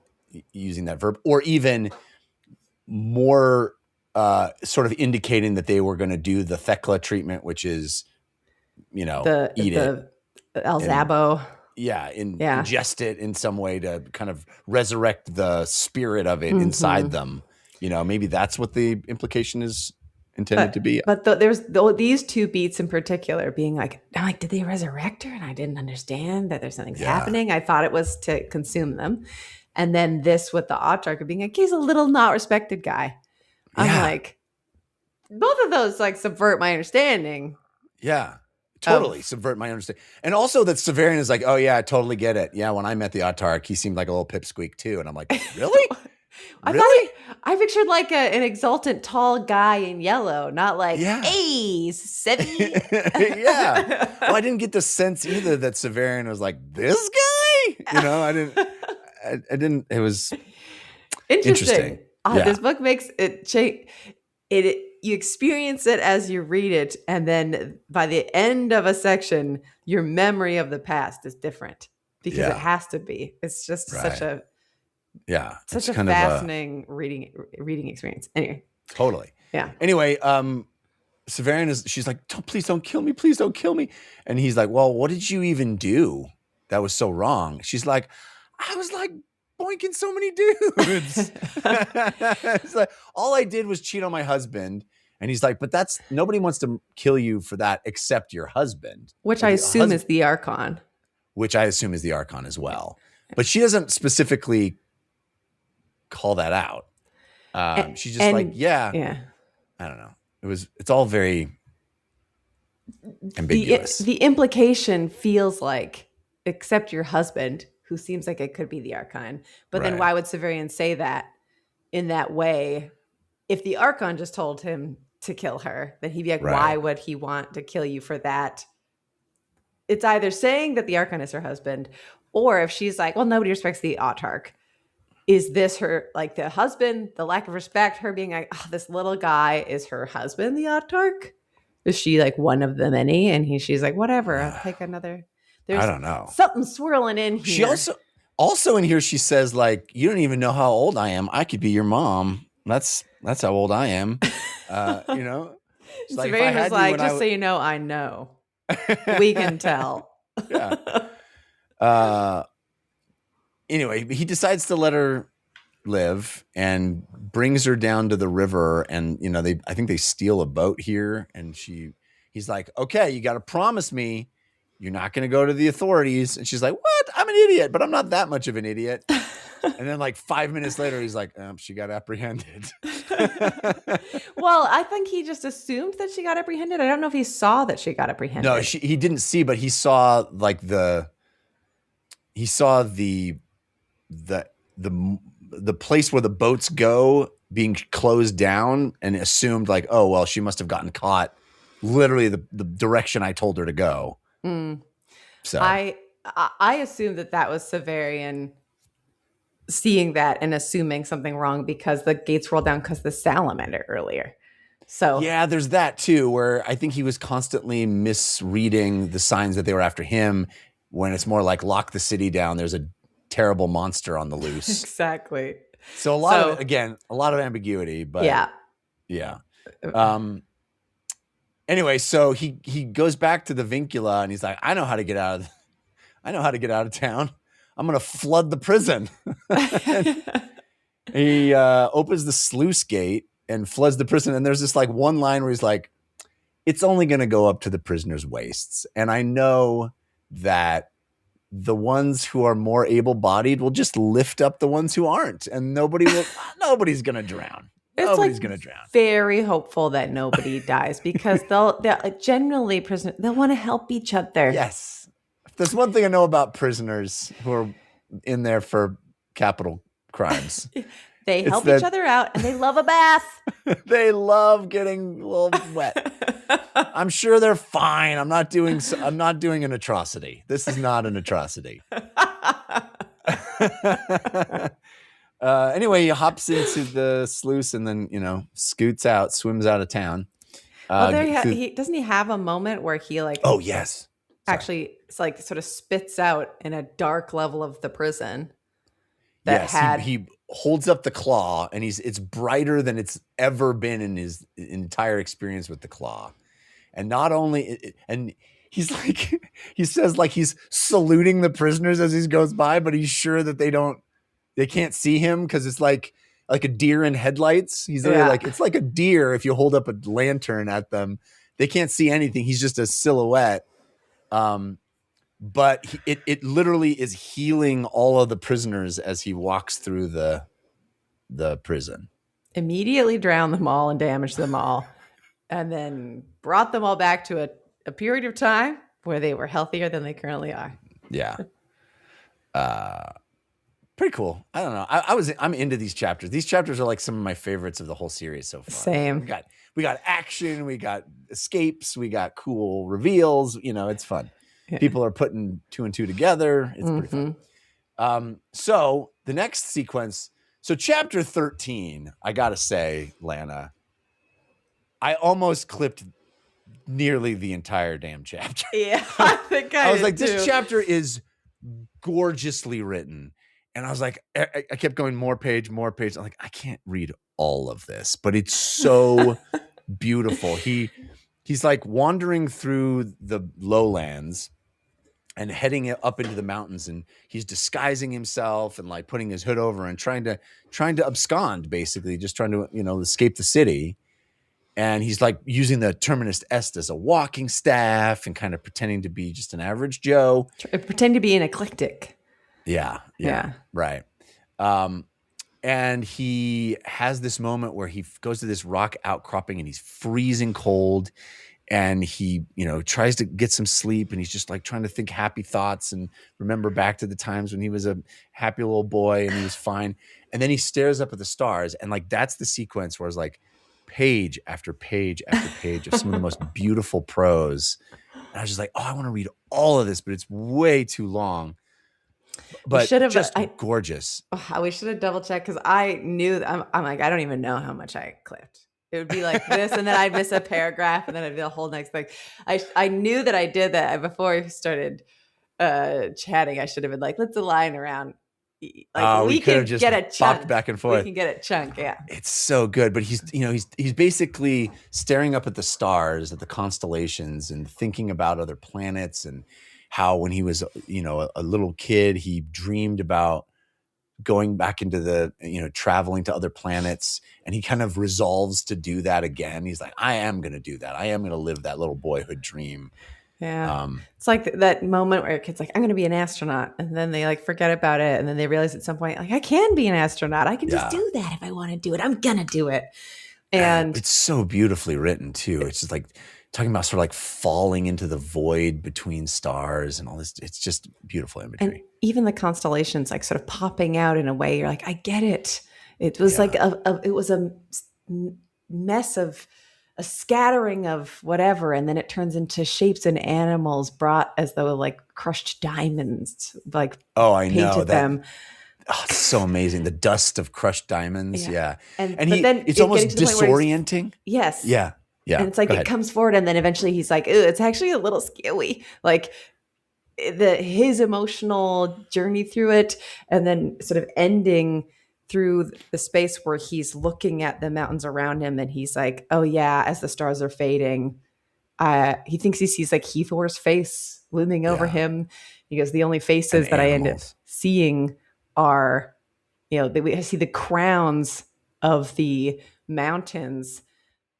B: using that verb, or even more sort of indicating that they were going to do the Thecla treatment, which is, eat it.
C: Alzabo.
B: Ingest it in some way to kind of resurrect the spirit of it inside them. Maybe that's what the implication is intended to be.
C: But there's these two beats in particular being like, I'm like, did they resurrect her? And I didn't understand that there's something's happening. I thought it was to consume them. And then this with the Autarch being like, he's a little not respected guy. I'm like, both of those like subvert my understanding.
B: Yeah. Totally subvert my understanding. And also that Severian is like, oh yeah, I totally get it. Yeah, when I met the Autarch, he seemed like a little pipsqueak too. And I'm like, really?
C: I pictured like an exultant tall guy in yellow, not like, hey, Sevi.
B: Well, I didn't get the sense either that Severian was like, this guy? I didn't, it was interesting.
C: This book makes it change. You experience it as you read it, and then by the end of a section, your memory of the past is different because it has to be. It's just such a fascinating reading experience. Anyway,
B: totally.
C: Yeah.
B: Anyway, Severian she's like, please don't kill me, please don't kill me, and he's like, well, what did you even do that was so wrong? She's like, I was like boinking so many dudes. It's like, all I did was cheat on my husband. And he's like, but nobody wants to kill you for that except your husband.
C: Which I assume is the Archon.
B: Which I assume is the Archon as well. But she doesn't specifically call that out. She's just like, I don't know. It's all very ambiguous.
C: The implication feels like, except your husband, who seems like it could be the Archon. But then why would Severian say that in that way? If the Archon just told him to kill her, then he'd be like, why would he want to kill you for that? It's either saying that the Archon is her husband, or if she's like, well, nobody respects the Autarch. Is this her, like the husband, the lack of respect, her being like, oh, this little guy is her husband, the Autarch? Is she like one of the many? And she's like, whatever, I'll take another.
B: I don't know.
C: Something swirling in here.
B: She also in here, she says like, you don't even know how old I am. I could be your mom. That's how old I am. It's like,
C: Severian was like, just so you know, I know. We can tell.
B: Anyway, he decides to let her live and brings her down to the river. And, I think they steal a boat here. And he's like, okay, you got to promise me you're not going to go to the authorities. And she's like, what? I'm an idiot, but I'm not that much of an idiot. And then like 5 minutes later, he's like, she got apprehended.
C: Well, I think he just assumed that she got apprehended. I don't know if he saw that she got apprehended.
B: No, he didn't see, but he saw like the place where the boats go being closed down, and assumed like, oh, well, she must have gotten caught literally the direction I told her to go. So
C: I assumed that was Severian seeing that and assuming something wrong because the gates rolled down because the salamander earlier. So
B: yeah, there's that too, where I think he was constantly misreading the signs that they were after him, when it's more like lock the city down. There's a terrible monster on the loose.
C: Exactly.
B: So a lot of ambiguity, but yeah. Anyway, so he goes back to the vincula and he's like, I know how to get out of town. I'm going to flood the prison. He opens the sluice gate and floods the prison. And there's this like one line where he's like, it's only going to go up to the prisoners' waists. And I know that the ones who are more able-bodied will just lift up the ones who aren't. And nobody's going to drown. Nobody's going to drown.
C: Very hopeful that nobody dies because they'll generally prisoners, they'll want to help each other.
B: Yes. If there's one thing I know about prisoners who are in there for capital crimes.
C: They help each other out and they love a bath.
B: They love getting a little wet. I'm sure they're fine. I'm not doing an atrocity. This is not an atrocity. Anyway, he hops into the sluice and then, scoots out, swims out of town.
C: Well, there
B: through-
C: he doesn't he have a moment where he like
B: oh yes, Sorry.
C: actually it's like sort of spits out in a dark level of the prison that
B: yes,
C: had
B: he holds up the claw, and it's brighter than it's ever been in his entire experience with the claw. And not only, and he's like, he says like he's saluting the prisoners as he goes by, but he's sure that they can't see him because it's like a deer in headlights. He's literally like, it's like a deer if you hold up a lantern at them. They can't see anything. He's just a silhouette. But it literally is healing all of the prisoners as he walks through the prison.
C: immediately drowned them all and damaged them all, and then brought them all back to a period of time where they were healthier than they currently are.
B: Yeah. Pretty cool. I don't know. I'm into these chapters. These chapters are like some of my favorites of the whole series so far.
C: Same.
B: We got action, we got escapes, we got cool reveals. It's fun.
C: Yeah.
B: People are putting 2 and 2 together. It's pretty fun. So the next sequence, so chapter 13, I gotta say, Lana, I almost clipped nearly the entire damn chapter.
C: Yeah, I think I
B: was
C: did
B: like,
C: too.
B: this chapter is gorgeously written. And I was like, I kept going more page. I'm like, I can't read all of this, but it's so beautiful. He's like wandering through the lowlands and heading up into the mountains, and he's disguising himself and like putting his hood over and trying to abscond, basically, just trying to, escape the city. And he's like using the Terminus Est as a walking staff and kind of pretending to be just an average Joe.
C: Pretend to be an eclectic.
B: Yeah. Right. And he has this moment where he goes to this rock outcropping and he's freezing cold, and he, tries to get some sleep, and he's just like trying to think happy thoughts and remember back to the times when he was a happy little boy and he was fine. And then he stares up at the stars, and like that's the sequence where it's like page after page after page of some of the most beautiful prose. And I was just like, oh, I want to read all of this, but it's way too long. But just gorgeous.
C: We should have double checked, because I knew I'm like, I don't even know how much I clipped. It would be like this, and then I'd miss a paragraph, and then I'd be the whole next thing. I knew that I did that before we started chatting. I should have been like, let's align around. Like we can just get a chunk
B: back and forth.
C: We can get a chunk. Yeah,
B: it's so good. But he's basically staring up at the stars, at the constellations, and thinking about other planets, and how when he was a little kid, he dreamed about going back into the traveling to other planets, and he kind of resolves to do that again. He's like, I am going to do that. I am going to live that little boyhood dream.
C: Yeah. It's like that moment where a kid's like, I'm going to be an astronaut. And then they like forget about it. And then they realize at some point, like, I can be an astronaut. I can just do that if I want to do it. I'm going to do it. And
B: it's so beautifully written too. It's just like talking about sort of like falling into the void between stars and all this. It's just beautiful imagery.
C: And even the constellations like sort of popping out in a way you're like, I get it. It was like it was a mess of a scattering of whatever, and then it turns into shapes and animals brought as though like crushed diamonds, like
B: I
C: painted
B: know
C: them.
B: It's so amazing. The dust of crushed diamonds. Yeah.
C: And
B: then it's almost disorienting.
C: Yes.
B: Yeah. Yeah.
C: And it's like it comes forward, and then eventually he's like, ooh, it's actually a little scary. Like his emotional journey through it, and then sort of ending through the space where he's looking at the mountains around him, and he's like, oh yeah, as the stars are fading, he thinks he sees like Hethor's face looming over him. He goes, the only faces that I end up seeing are, I see the crowns of the mountains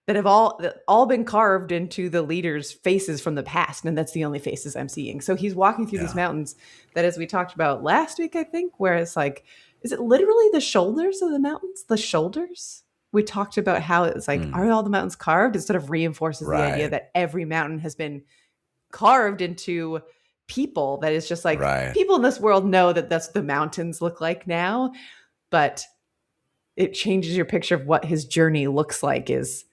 C: that have all been carved into the leaders' faces from the past, and that's the only faces I'm seeing. So he's walking through these mountains that, as we talked about last week, I think, where it's like, is it literally the shoulders of the mountains? The shoulders? We talked about how it's like, are all the mountains carved? It sort of reinforces the idea that every mountain has been carved into people. That is just like, people in this world know that that's what the mountains look like now, but it changes your picture of what his journey looks like. Is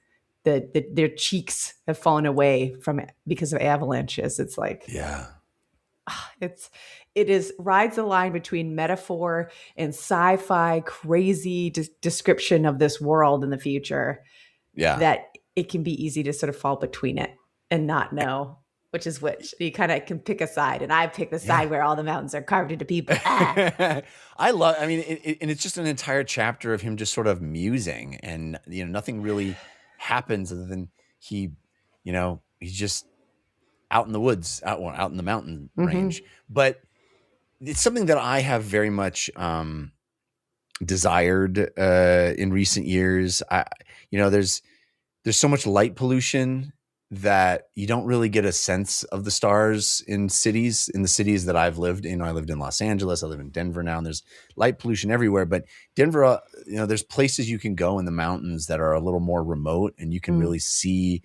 C: their cheeks have fallen away from it because of avalanches. It's like, it is rides the line between metaphor and sci-fi crazy description of this world in the future. That it can be easy to sort of fall between it and not know which is which. You kind of can pick a side, and I pick the side where all the mountains are carved into people.
B: I mean, and it's just an entire chapter of him just sort of musing, and nothing really happens other than he's just out in the woods, out in the mountain range. But it's something that I have very much desired in recent years. There's so much light pollution that you don't really get a sense of the stars in the cities that I've lived in. I lived in Los Angeles, I live in Denver now, and there's light pollution everywhere. But Denver, there's places you can go in the mountains that are a little more remote, and you can really see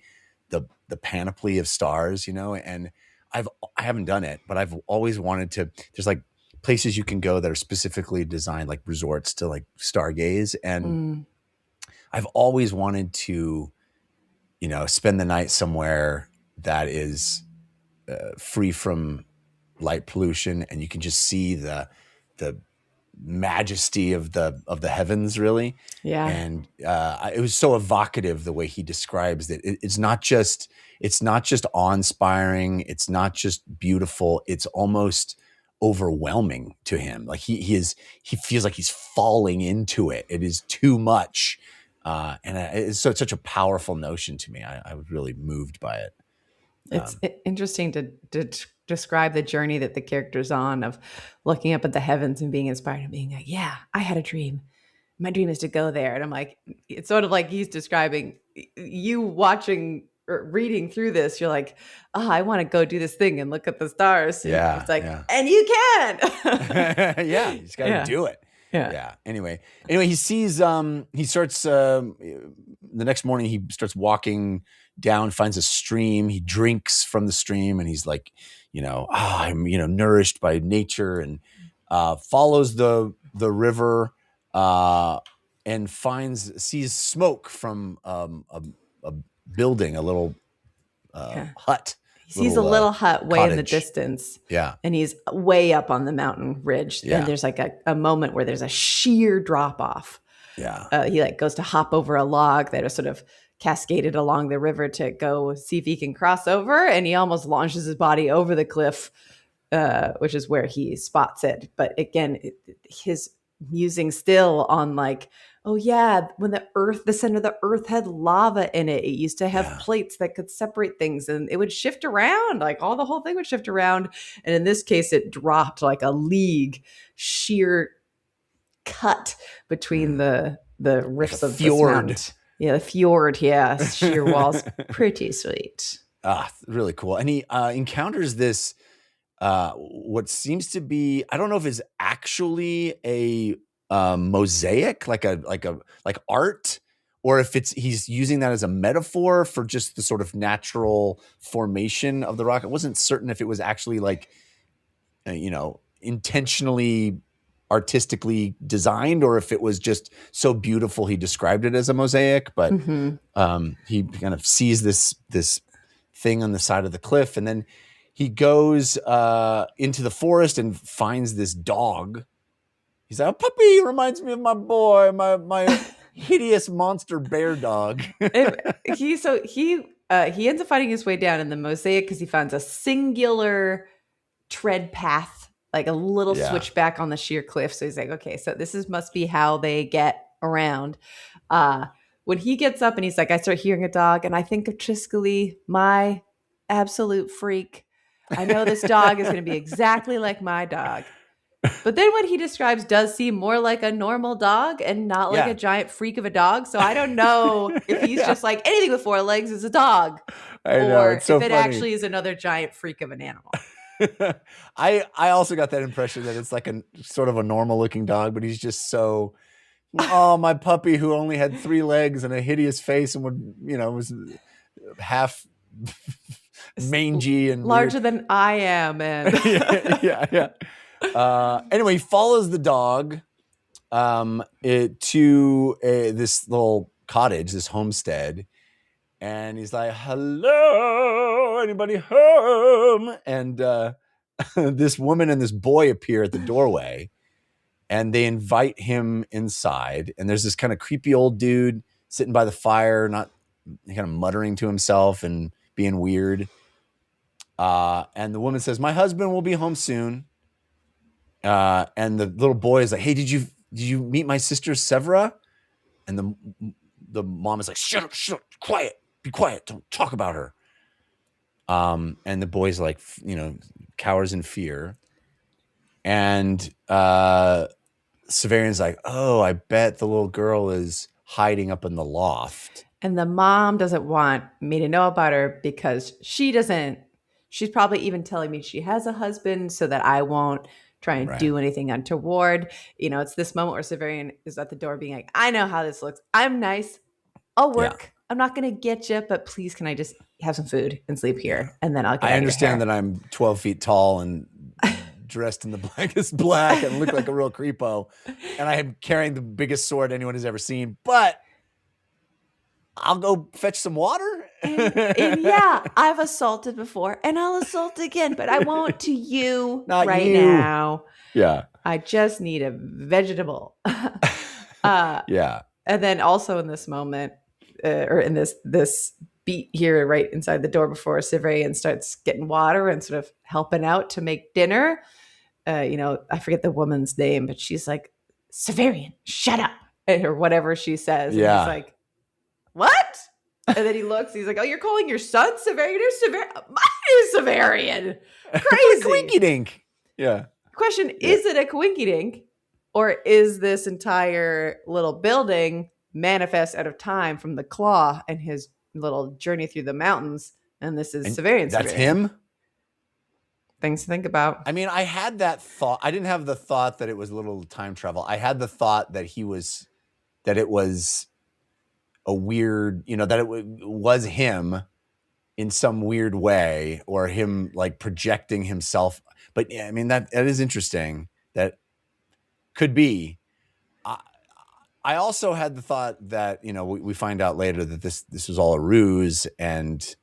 B: the panoply of stars, and I haven't done it, but I've always wanted to. There's like places you can go that are specifically designed like resorts to like stargaze. And I've always wanted to, spend the night somewhere that is free from light pollution, and you can just see the majesty of the heavens, really.
C: Yeah.
B: And it was so evocative the way he describes it. It's not just awe-inspiring. It's not just beautiful. It's almost overwhelming to him. Like he feels like he's falling into it. It is too much. And it's such a powerful notion to me. I was really moved by it.
C: It's interesting to describe the journey that the character's on of looking up at the heavens and being inspired and being like, yeah, I had a dream. My dream is to go there. And I'm like, it's sort of like he's describing you watching or reading through this. You're like, oh, I want to go do this thing and look at the stars. And it's like, and you can.
B: Yeah, you just got to do it.
C: Yeah.
B: Anyway, he sees, he starts, the next morning he starts walking down, finds a stream. He drinks from the stream, and he's like, I'm, nourished by nature, and follows the river, and sees smoke from a building, a little hut.
C: He sees a little hut way in the distance.
B: Yeah.
C: And he's way up on the mountain ridge. Yeah. And there's like a moment where there's a sheer drop off.
B: Yeah.
C: He goes to hop over a log that is sort of cascaded along the river to go see if he can cross over. And he almost launches his body over the cliff, which is where he spots it. But again, his musing still on like, oh yeah, when the center of the earth had lava in it, it used to have plates that could separate things, and it would shift around, like the whole thing would shift around. And in this case, it dropped like a league sheer cut between the rifts of the mountain. Yeah, the fjord. Yeah, sheer walls. Pretty sweet.
B: Really cool. And he encounters this, what seems to be, I don't know if it's actually a mosaic, like art, or if he's using that as a metaphor for just the sort of natural formation of the rock. I wasn't certain if it was actually like, intentionally artistically designed, or if it was just so beautiful he described it as a mosaic. But he kind of sees this thing on the side of the cliff, and then he goes into the forest and finds this dog. He's like, a puppy reminds me of my boy, my hideous monster bear dog.
C: He ends up finding his way down in the mosaic because he finds a singular tread path, like a little switchback on the sheer cliff. So he's like, okay, so must be how they get around. When he gets up and he's like, I start hearing a dog, and I think of Triscally, my absolute freak. I know this dog is going to be exactly like my dog. But then what he describes does seem more like a normal dog and not like a giant freak of a dog. So I don't know if he's just like anything with four legs is a dog.
B: I know, it's so
C: if it
B: funny.
C: actually is another giant freak of an animal.
B: I also got that impression that it's like a sort of a normal looking dog, but he's just so, my puppy who only had 3 legs and a hideous face and was half mangy and
C: larger
B: weird.
C: Than I am. And
B: yeah. Anyway, he follows the dog to this little cottage, this homestead, and he's like, hello, anybody home? And this woman and this boy appear at the doorway, and they invite him inside. And there's this kind of creepy old dude sitting by the fire, not kind of muttering to himself and being weird. And the woman says, "My husband will be home soon." And the little boy is like, "Hey, did you meet my sister Severa?" And the mom is like, "Shut up, quiet, be quiet, don't talk about her." And the boy's like, cowers in fear. And Severian's like, "Oh, I bet the little girl is hiding up in the loft."
C: And the mom doesn't want me to know about her because she's probably even telling me she has a husband so that I won't try and do anything untoward. It's this moment where Severian is at the door being like, "I know how this looks. I'm nice. I'll work. Yeah. I'm not going to get you, but please, can I just have some food and sleep here? And then I'll get out of your hair."
B: I understand that I'm 12 feet tall and dressed in the blackest black and look like a real creepo. And I am carrying the biggest sword anyone has ever seen, but I'll go fetch some water.
C: And yeah, I've assaulted before and I'll assault again, but I won't to you
B: Not
C: right
B: you.
C: now.
B: Yeah.
C: I just need a vegetable.
B: Yeah.
C: And then also in this moment, or in this beat here right inside the door before Severian starts getting water and sort of helping out to make dinner, I forget the woman's name, but she's like, "Severian, shut up," or whatever she says.
B: Yeah.
C: And he's like, "What?" And then he looks, he's like, "Oh, you're calling your son Severian or Severian? Mine is Severian." Crazy.
B: Quinky dink. Yeah.
C: Question, is it a coinky dink, or is this entire little building manifest out of time from the claw and his little journey through the mountains? And this is Severian.
B: That's him?
C: Things to think about.
B: I mean, I had that thought. I didn't have the thought that it was a little time travel. I had the thought that it was a weird, that it was him in some weird way, or him like projecting himself. But yeah, I mean, that is interesting. That could be. I also had the thought that, we find out later that this was all a ruse. And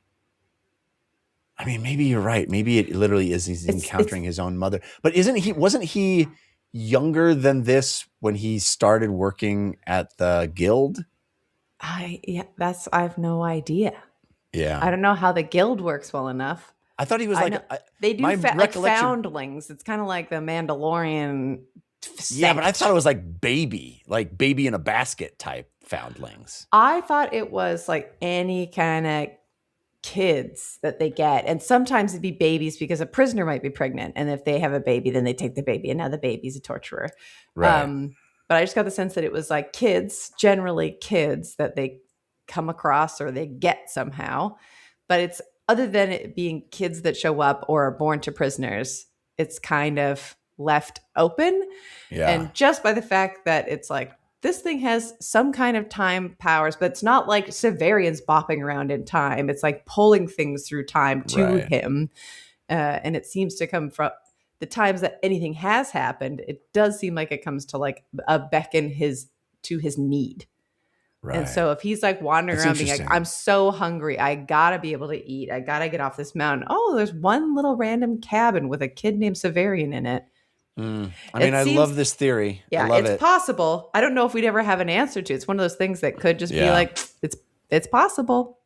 B: I mean, maybe you're right. Maybe it literally is. He's encountering his own mother. But wasn't he younger than this when he started working at the guild?
C: I have no idea.
B: Yeah.
C: I don't know how the guild works well enough.
B: I thought he was like,
C: they do like foundlings. It's kind of like the Mandalorian.
B: Yeah, but I thought it was like baby in a basket type foundlings.
C: I thought it was like any kind of kids that they get. And sometimes it'd be babies because a prisoner might be pregnant. And if they have a baby, then they take the baby. And now the baby's a torturer.
B: Right.
C: But I just got the sense that it was like generally kids that they come across or they get somehow. But it's, other than it being kids that show up or are born to prisoners, it's kind of left open.
B: Yeah.
C: And just by the fact that it's like, this thing has some kind of time powers, but it's not like Severian's bopping around in time. It's like pulling things through time to him. And it seems to come from the times that anything has happened. It does seem like it comes to like a beckon to his need. Right. And so if he's like wandering around being like, "I'm so hungry, I gotta be able to eat, I gotta get off this mountain." Oh, there's one little random cabin with a kid named Severian in it.
B: I love this theory.
C: Yeah,
B: I love
C: it's possible. I don't know if we'd ever have an answer to. It's one of those things that could just be like, it's possible.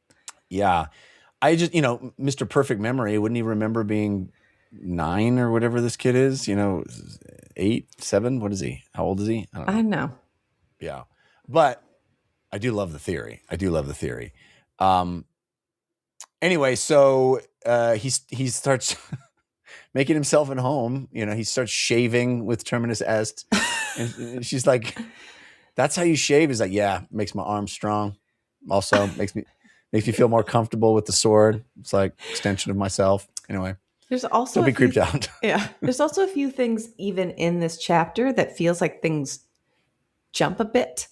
B: Yeah. I just, Mr. Perfect Memory, wouldn't he remember being 9 or whatever this kid is? 8, 7? What is he? How old is he?
C: I don't know.
B: Yeah. But I do love the theory. Anyway, so he starts making himself at home. He starts shaving with Terminus Est. And she's like, "That's how you shave?" He's like, "Yeah, makes my arms strong. Also makes me feel more comfortable with the sword. It's like extension of myself." Anyway,
C: there's also
B: don't be creeped out.
C: Yeah. There's also a few things even in this chapter that feels like things jump a bit.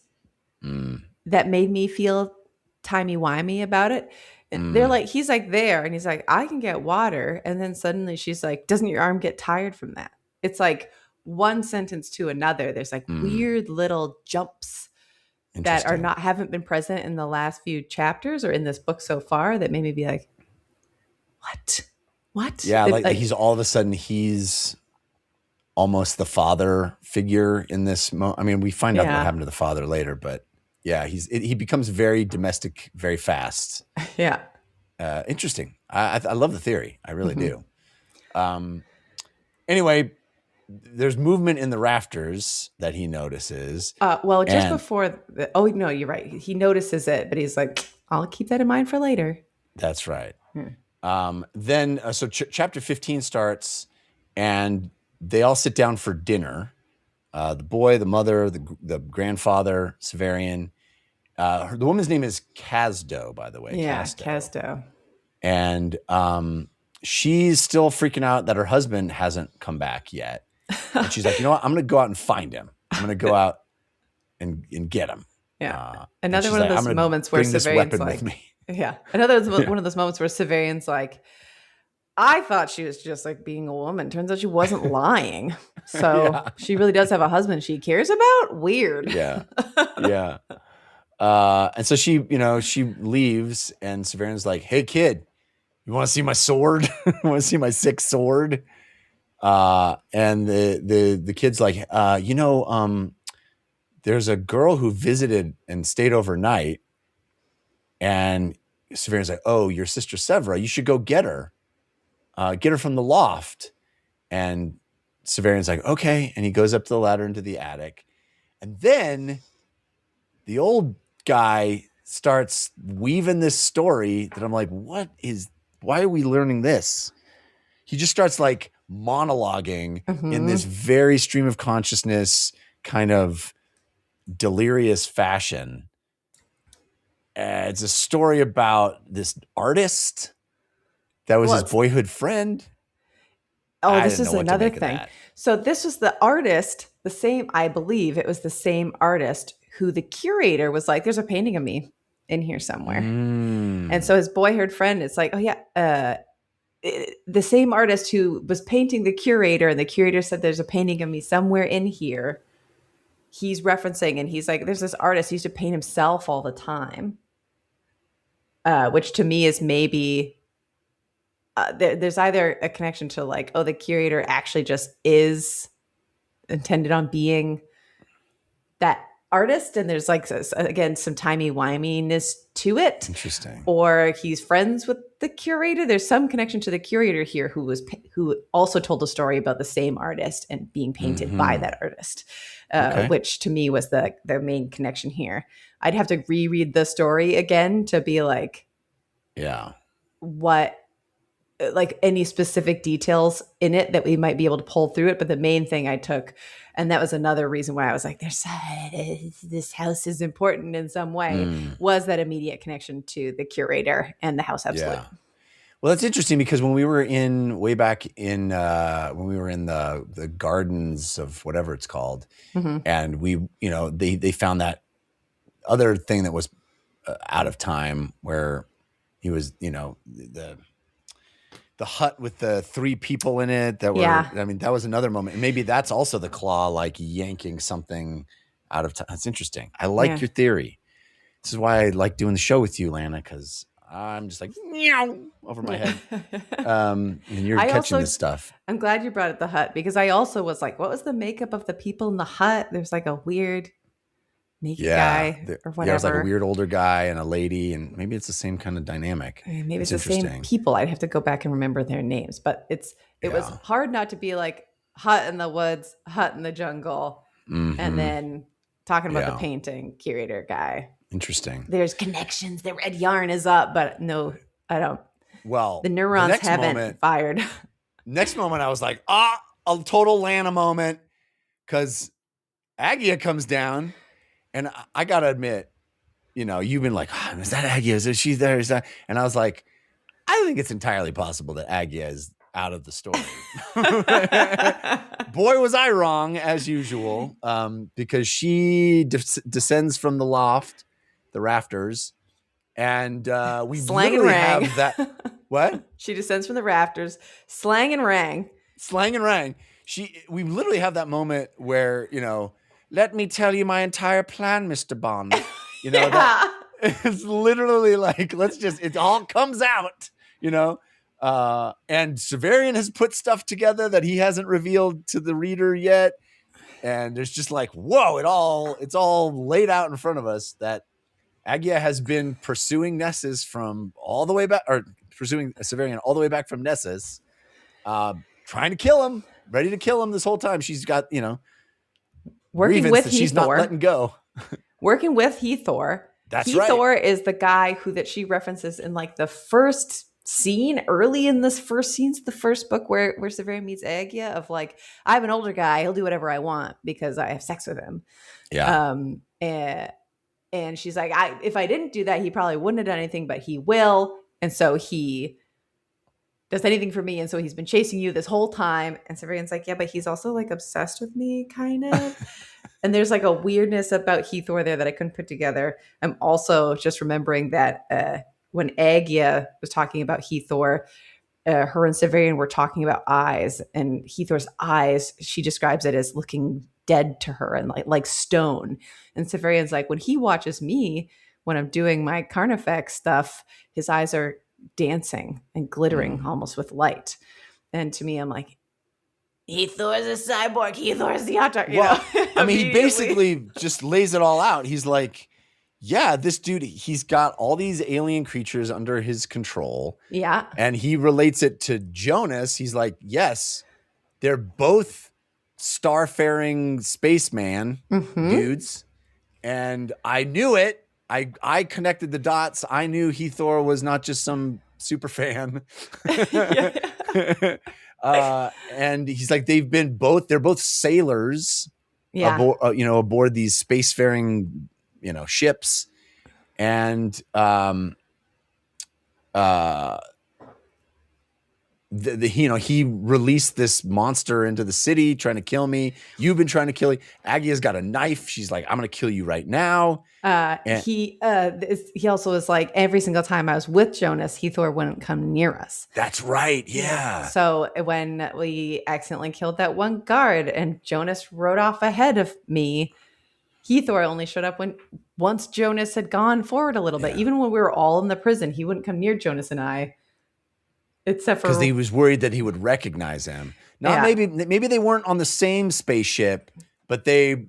C: That made me feel timey-wimey about it. And they're like, he's like there and he's like, "I can get water." And then suddenly she's like, "Doesn't your arm get tired from that?" It's like one sentence to another. There's like weird little jumps that haven't been present in the last few chapters or in this book so far that made me be like, what?
B: Yeah, like he's all of a sudden he's almost the father figure in this. I mean, we find out what happened to the father later, but Yeah, he becomes very domestic very fast.
C: Yeah.
B: Interesting. I love the theory. I really
C: Mhm.
B: do. Anyway, there's movement in the rafters that he notices.
C: Well, just
B: And
C: before oh no, you're right. He notices it, but he's like, I'll keep that in mind for later.
B: that's right.
C: Hmm.
B: Then so chapter 15 starts, and they all sit down for dinner. The boy, the mother, the grandfather, Severian. The woman's name is Casdo, by the way.
C: Yeah,
B: Casdo.
C: Casto.
B: And she's still freaking out that her husband hasn't come back yet. And she's like, you know what? I'm going to go out and find him. I'm going to go out and get him.
C: Yeah.
B: And
C: Another
B: she's
C: one of
B: like,
C: those
B: I'm gonna
C: moments where
B: bring this
C: Severian's
B: weapon
C: like,
B: with me.
C: yeah. Another one of those moments where Severian's like, I thought she was just like being a woman. Turns out she wasn't lying. So
B: Yeah.
C: she really does have a husband she cares about. Weird.
B: Yeah. Yeah. And so she leaves, and Severian's like, hey, kid, you want to see my sword? You want to see my sick sword? And the kid's like, there's a girl who visited and stayed overnight. And Severian's like, oh, your sister Severa, you should go get her. Get her from the loft. And Severian's like, okay. And he goes up the ladder into the attic. And then the old guy starts weaving this story that I'm like, why are we learning this? He just starts like monologuing in this very stream of consciousness kind of delirious fashion. It's a story about this artist that was his boyhood friend.
C: Oh, this is another thing. So this was the artist, I believe it was the same artist who the curator was like, there's a painting of me in here somewhere. And so his boyhood friend is like, oh yeah, the same artist who was painting the curator, and the curator said there's a painting of me somewhere in here. He's referencing, and he's like, there's this artist who used to paint himself all the time. Which to me is maybe there's either a connection to like, oh, the curator actually just is intended on being that artist, and there's like, again, some timey-wiminess to it.
B: Interesting.
C: Or he's friends with the curator. There's some connection to the curator here who also told a story about the same artist and being painted by that artist, which to me was the main connection here. I'd have to reread the story again to be like,
B: yeah,
C: what, like any specific details in it that we might be able to pull through it. But the main thing I took, and that was another reason why I was like, this house is important in some way, was that immediate connection to the curator and the house absolute.
B: Yeah. Well, that's interesting, because when we were in the gardens of whatever it's called, and we, they found that other thing that was out of time, where he was, the hut with the 3 people in it that were, I mean, that was another moment. And maybe that's also the claw, like yanking something out of time. That's interesting. I like your theory. This is why I like doing the show with you, Lana, because I'm just like, meow, over my head. And you're catching this stuff.
C: I'm glad you brought up the hut, because I also was like, what was the makeup of the people in the hut? There's like a weird naked guy or whatever.
B: Yeah, it's like a weird older guy and a lady, and maybe it's the same kind of dynamic.
C: Maybe it's the same people. I'd have to go back and remember their names, but it was hard not to be like hut in the woods, hut in the jungle, and then talking about the painting curator guy.
B: Interesting.
C: There's connections. The red yarn is up, but no, I don't.
B: Well,
C: the neurons haven't fired.
B: Next moment, I was like, a total Lana moment, because Agia comes down. And I got to admit, you've been like, is that Agia? Is she there? Is that? And I was like, I think it's entirely possible that Agia is out of the story. Boy, was I wrong, as usual, because she descends from the loft, the rafters, and we literally have that. What?
C: She descends from the rafters, slang and rang. We literally have that moment where, let me tell you my entire plan, Mr. Bond. That it's literally like, it all comes out, and Severian has put stuff together that he hasn't revealed to the reader yet.
B: And there's just like, whoa, it's all laid out in front of us that Agia has been pursuing Nessus from all the way back, or pursuing Severian all the way back from Nessus, trying to kill him, ready to kill him this whole time. She's got,
C: working with
B: she's not letting go.
C: Working with Hethor.
B: That's right.
C: Hethor is the guy that she references in like the first scene, early in this first scenes, the first book where Severian meets Agia, of like, I have an older guy, he'll do whatever I want because I have sex with him.
B: Yeah.
C: And she's like, if I didn't do that, he probably wouldn't have done anything, but he will. And so he does anything for me. And so he's been chasing you this whole time. And Severian's like, yeah, but he's also like obsessed with me, kind of. And there's like a weirdness about Hethor there that I couldn't put together. I'm also just remembering that when Agia was talking about Hethor, her and Severian were talking about eyes, and Hethor's eyes, she describes it as looking dead to her and like stone. And Severian's like, when he watches me, when I'm doing my Carnifex stuff, his eyes are dancing and glittering almost with light. And to me, I'm like, Hethor is a cyborg. Hethor is the Ottar.
B: I mean, he basically just lays it all out. He's like, yeah, this dude, he's got all these alien creatures under his control.
C: Yeah.
B: And he relates it to Jonas. He's like, yes, they're both starfaring spaceman dudes. And I knew it. I connected the dots. I knew Hethor was not just some super fan. And he's like, they're both sailors aboard these spacefaring, ships. And he released this monster into the city trying to kill me. You've been trying to kill me. Agia's got a knife. She's like, I'm going to kill you right now.
C: He also was like, every single time I was with Jonas, Hethor wouldn't come near us.
B: That's right. Yeah.
C: So when we accidentally killed that one guard and Jonas rode off ahead of me, Hethor only showed up once Jonas had gone forward a little bit. Even when we were all in the prison, he wouldn't come near Jonas and I. Except for,
B: because he was worried that he would recognize him. Maybe they weren't on the same spaceship, but they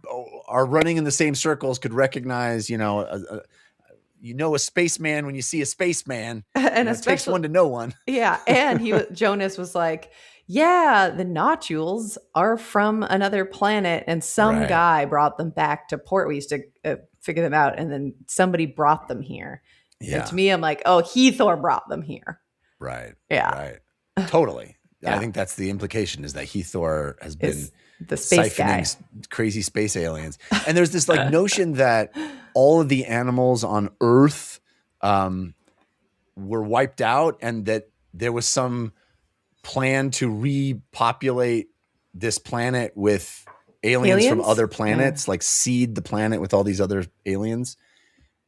B: are running in the same circles. Could recognize, a spaceman when you see a spaceman, and it takes one to know one.
C: Yeah, and Jonas was like, "Yeah, the nodules are from another planet, and some guy brought them back to port. We used to figure them out, and then somebody brought them here." Yeah. And to me, I'm like, "Oh, Hethor brought them here."
B: Right.
C: Yeah.
B: Right. Totally.
C: Yeah.
B: I think that's the implication, is that Hethor has been
C: the space
B: siphoning crazy space aliens. And there's this like notion that all of the animals on Earth were wiped out, and that there was some plan to repopulate this planet with aliens from other planets, like seed the planet with all these other aliens.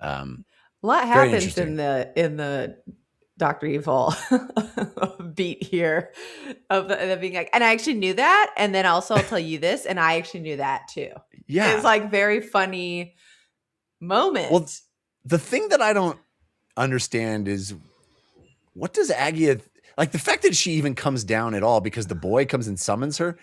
C: A lot happens in the Dr. Evil beat here of being like, and I actually knew that. And then also I'll tell you this, and I actually knew that too.
B: Yeah.
C: It's like very funny moment.
B: Well, the thing that I don't understand is, what does Agia, like the fact that she even comes down at all because the boy comes and summons her,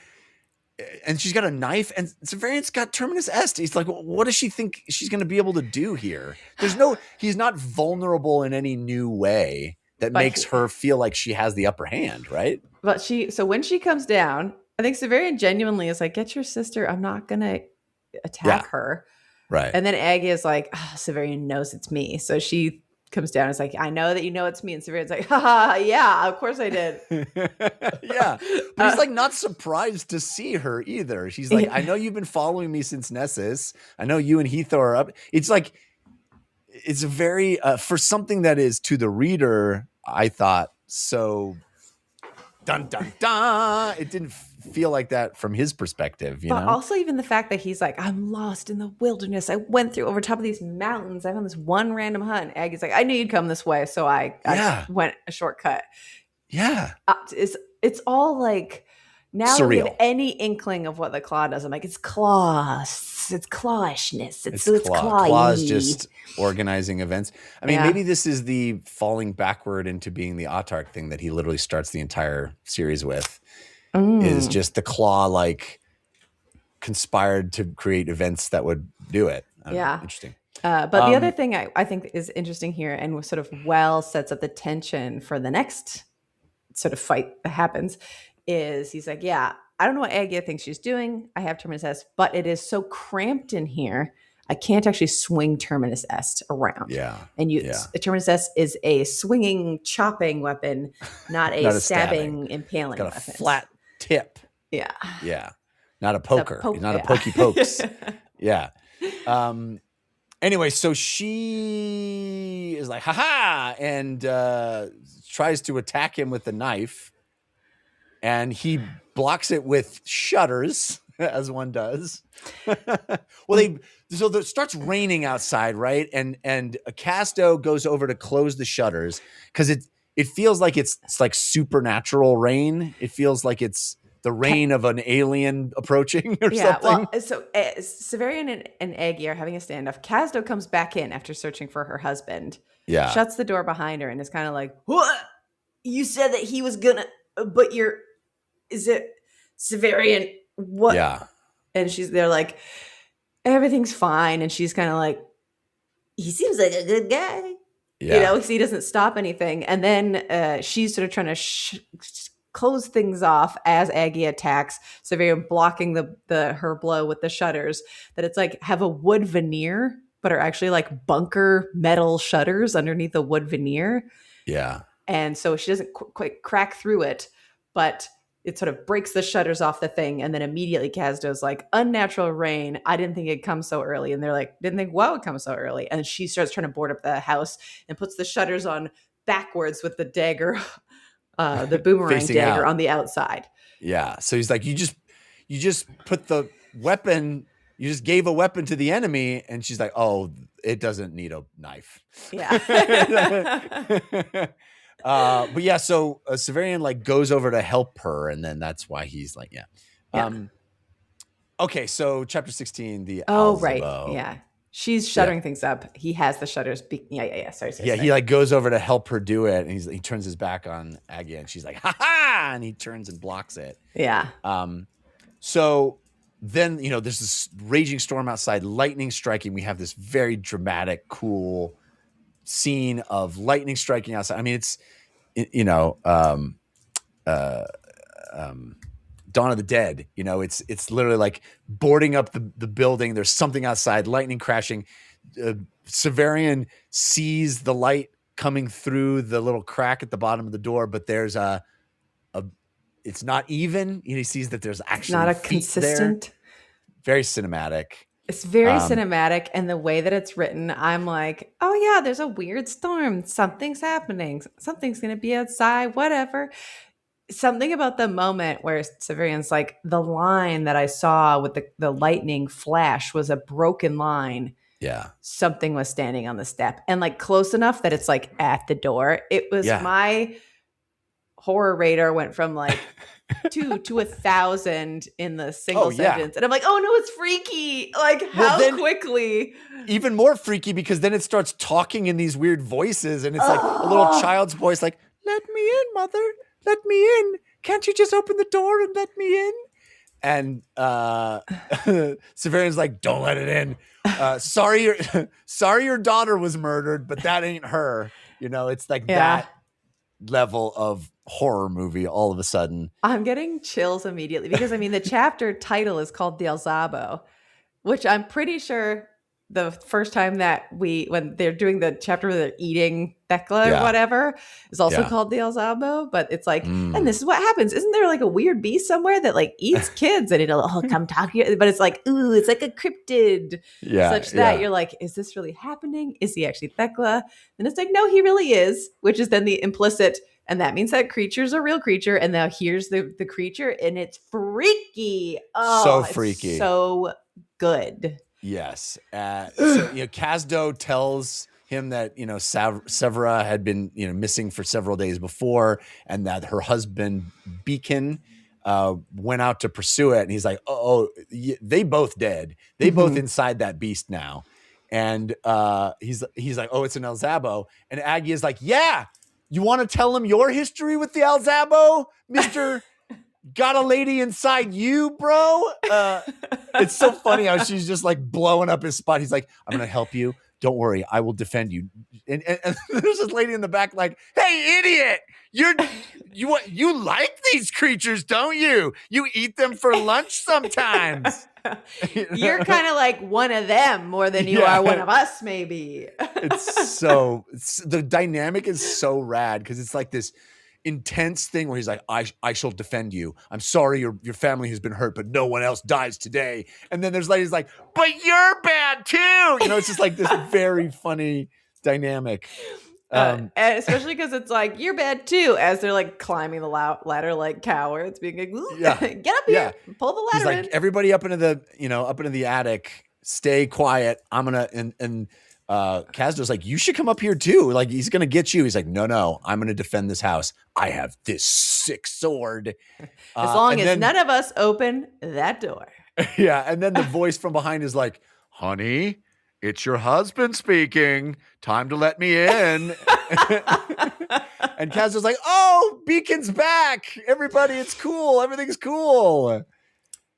B: and she's got a knife, and Severian's got Terminus Est. He's like, what does she think she's going to be able to do here? He's not vulnerable in any new way that makes her feel like she has the upper hand, right?
C: But so when she comes down, I think Severian genuinely is like, get your sister. I'm not going to attack her.
B: Right.
C: And then Aggie is like, Severian knows it's me. So she comes down and is like, I know that you know it's me. And Severian's like, yeah, of course I did.
B: Yeah. But he's like not surprised to see her either. She's like, I know you've been following me since Nessus. I know you and Hethor are up. It's like, it's a very, for something that is to the reader, I thought, so dun, dun, dun. It didn't feel like that from his perspective,
C: but also even the fact that he's like, I'm lost in the wilderness. I went through over top of these mountains. I found this one random hut. And Aggie's like, I knew you'd come this way. So I went a shortcut.
B: Yeah.
C: It's all like, now
B: surreal.
C: We have any inkling of what the claw does, I'm like, it's claws. It's clawishness. It's claw.
B: Claws just organizing events. I mean, maybe this is the falling backward into being the autarch thing that he literally starts the entire series with. Is just the claw like conspired to create events that would do it.
C: Yeah.
B: Interesting.
C: But the other thing I think is interesting here and sort of sets up the tension for the next sort of fight that happens is he's like, yeah, I don't know what Aggie thinks she's doing. I have Terminus S, but it is so cramped in here. I can't actually swing Terminus S around.
B: Yeah.
C: And Terminus S is a swinging, chopping weapon, not a stabbing, impaling
B: got
C: weapon.
B: A flat tip.
C: Yeah.
B: Yeah. Not a poker. Not a pokey pokes. Yeah. Anyway, so she is like, haha, and tries to attack him with the knife. And he blocks it with shutters, as one does. So it starts raining outside, right? And Casto goes over to close the shutters because it feels like it's like supernatural rain. It feels like it's the rain of an alien approaching or something.
C: Well, so Severian and Aggie are having a standoff. Casto comes back in after searching for her husband.
B: Yeah.
C: Shuts the door behind her and is kind of like, what? You said that he was gonna, but is it Severian? What?
B: Yeah.
C: And they're like, everything's fine. And she's kind of like, he seems like a good guy.
B: Yeah.
C: Because he doesn't stop anything. And then she's sort of trying to close things off as Aggie attacks Severian, blocking her blow with the shutters. That it's like have a wood veneer, but are actually like bunker metal shutters underneath the wood veneer.
B: Yeah.
C: And so she doesn't quite crack through it, but it sort of breaks the shutters off the thing. And then immediately Casto's like, unnatural rain. I didn't think it'd come so early. And they're like, didn't think what would come so early. And she starts trying to board up the house and puts the shutters on backwards with the dagger, the boomerang dagger on the outside.
B: Yeah. So he's like, you just put the weapon, you just gave a weapon to the enemy. And she's like, oh, it doesn't need a knife.
C: Yeah.
B: But yeah, so Severian like goes over to help her, and then that's why he's like, okay, so chapter 16, the Alzabo.
C: Right, yeah, she's shuttering things up. He has the shutters. Sorry.
B: He like goes over to help her do it, and he turns his back on Aggie, and she's like, ha ha, and he turns and blocks it.
C: Yeah.
B: So then there's this raging storm outside, lightning striking. We have this very dramatic, cool scene of lightning striking outside. I mean, it's Dawn of the Dead. It's literally like boarding up the building. There's something outside, lightning crashing. Severian sees the light coming through the little crack at the bottom of the door, but there's it's not even. He sees that there's actually
C: not a consistent
B: there. Very cinematic.
C: It's very cinematic, and the way that it's written, I'm like, oh yeah, there's a weird storm. Something's happening. Something's going to be outside, whatever. Something about the moment where Severian's like, the line that I saw with the lightning flash was a broken line.
B: Yeah.
C: Something was standing on the step and like close enough that it's like at the door. It was my horror radar went from like 2 to 1,000 in the single sentence. And I'm like, oh no, it's freaky. Like how quickly.
B: Even more freaky because then it starts talking in these weird voices and it's like a little child's voice like, let me in, mother. Let me in. Can't you just open the door and let me in? And Severian's like, don't let it in. Sorry your daughter was murdered, but that ain't her. It's like that level of horror movie all of a sudden.
C: I'm getting chills immediately because the chapter title is called The Alzabo, which I'm pretty sure the first time that when they're doing the chapter where they're eating Thecla or whatever is also called The Alzabo, but it's like, and this is what happens. Isn't there like a weird beast somewhere that like eats kids and it'll come talk to you? But it's like, ooh, it's like a cryptid such that you're like, is this really happening? Is he actually Thecla? And it's like, no, he really is, which is then the implicit. And that means that creature's a real creature. And now here's the creature and it's freaky. Oh,
B: so freaky.
C: It's so good.
B: Yes. So, Casdo tells him that, Severa had been, missing for several days before and that her husband Beacon went out to pursue it. And he's like, they both dead. They both inside that beast now. And he's like, oh, it's an Alzabo. And Aggie is like, yeah. You want to tell him your history with the Alzabo, Mr. got a lady inside you, bro. It's so funny how she's just like blowing up his spot. He's like, I'm going to help you. Don't worry. I will defend you. And there's this lady in the back like, hey, idiot. You like these creatures, don't you? You eat them for lunch sometimes.
C: You're kind of like one of them more than you are one of us, maybe.
B: The dynamic is so rad because it's like this intense thing where he's like, I shall defend you. I'm sorry your family has been hurt, but no one else dies today. And then there's ladies like, but you're bad too. It's just like this very funny dynamic.
C: And especially because it's like, you're bad too, as they're like climbing the ladder like cowards, being like, get up here, pull the ladder
B: He's like, everybody up into the attic, stay quiet. I'm gonna and Kazdo's like, you should come up here too. Like, he's gonna get you. He's like, no, I'm gonna defend this house. I have this sick sword.
C: As long as none of us open that door.
B: Yeah, and then the voice from behind is like, honey, it's your husband speaking. Time to let me in. And Kazdo's like, oh, Beacon's back. Everybody, it's cool. Everything's cool.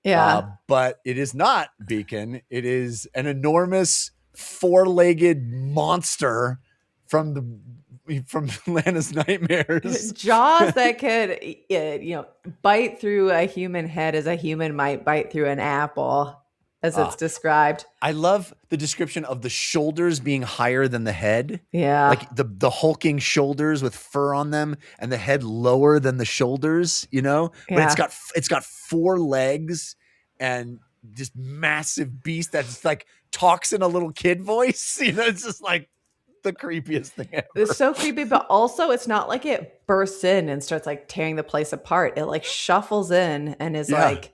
C: Yeah.
B: But it is not Beacon. It is an enormous four-legged monster from Lana's nightmares.
C: Jaws that could, bite through a human head as a human might bite through an apple, as it's described.
B: I love the description of the shoulders being higher than the head.
C: Yeah.
B: Like the hulking shoulders with fur on them and the head lower than the shoulders, But it's got four legs and just massive beast that's like talks in a little kid voice. It's just like the creepiest thing ever.
C: It's so creepy, but also it's not like it bursts in and starts like tearing the place apart. It like shuffles in and is like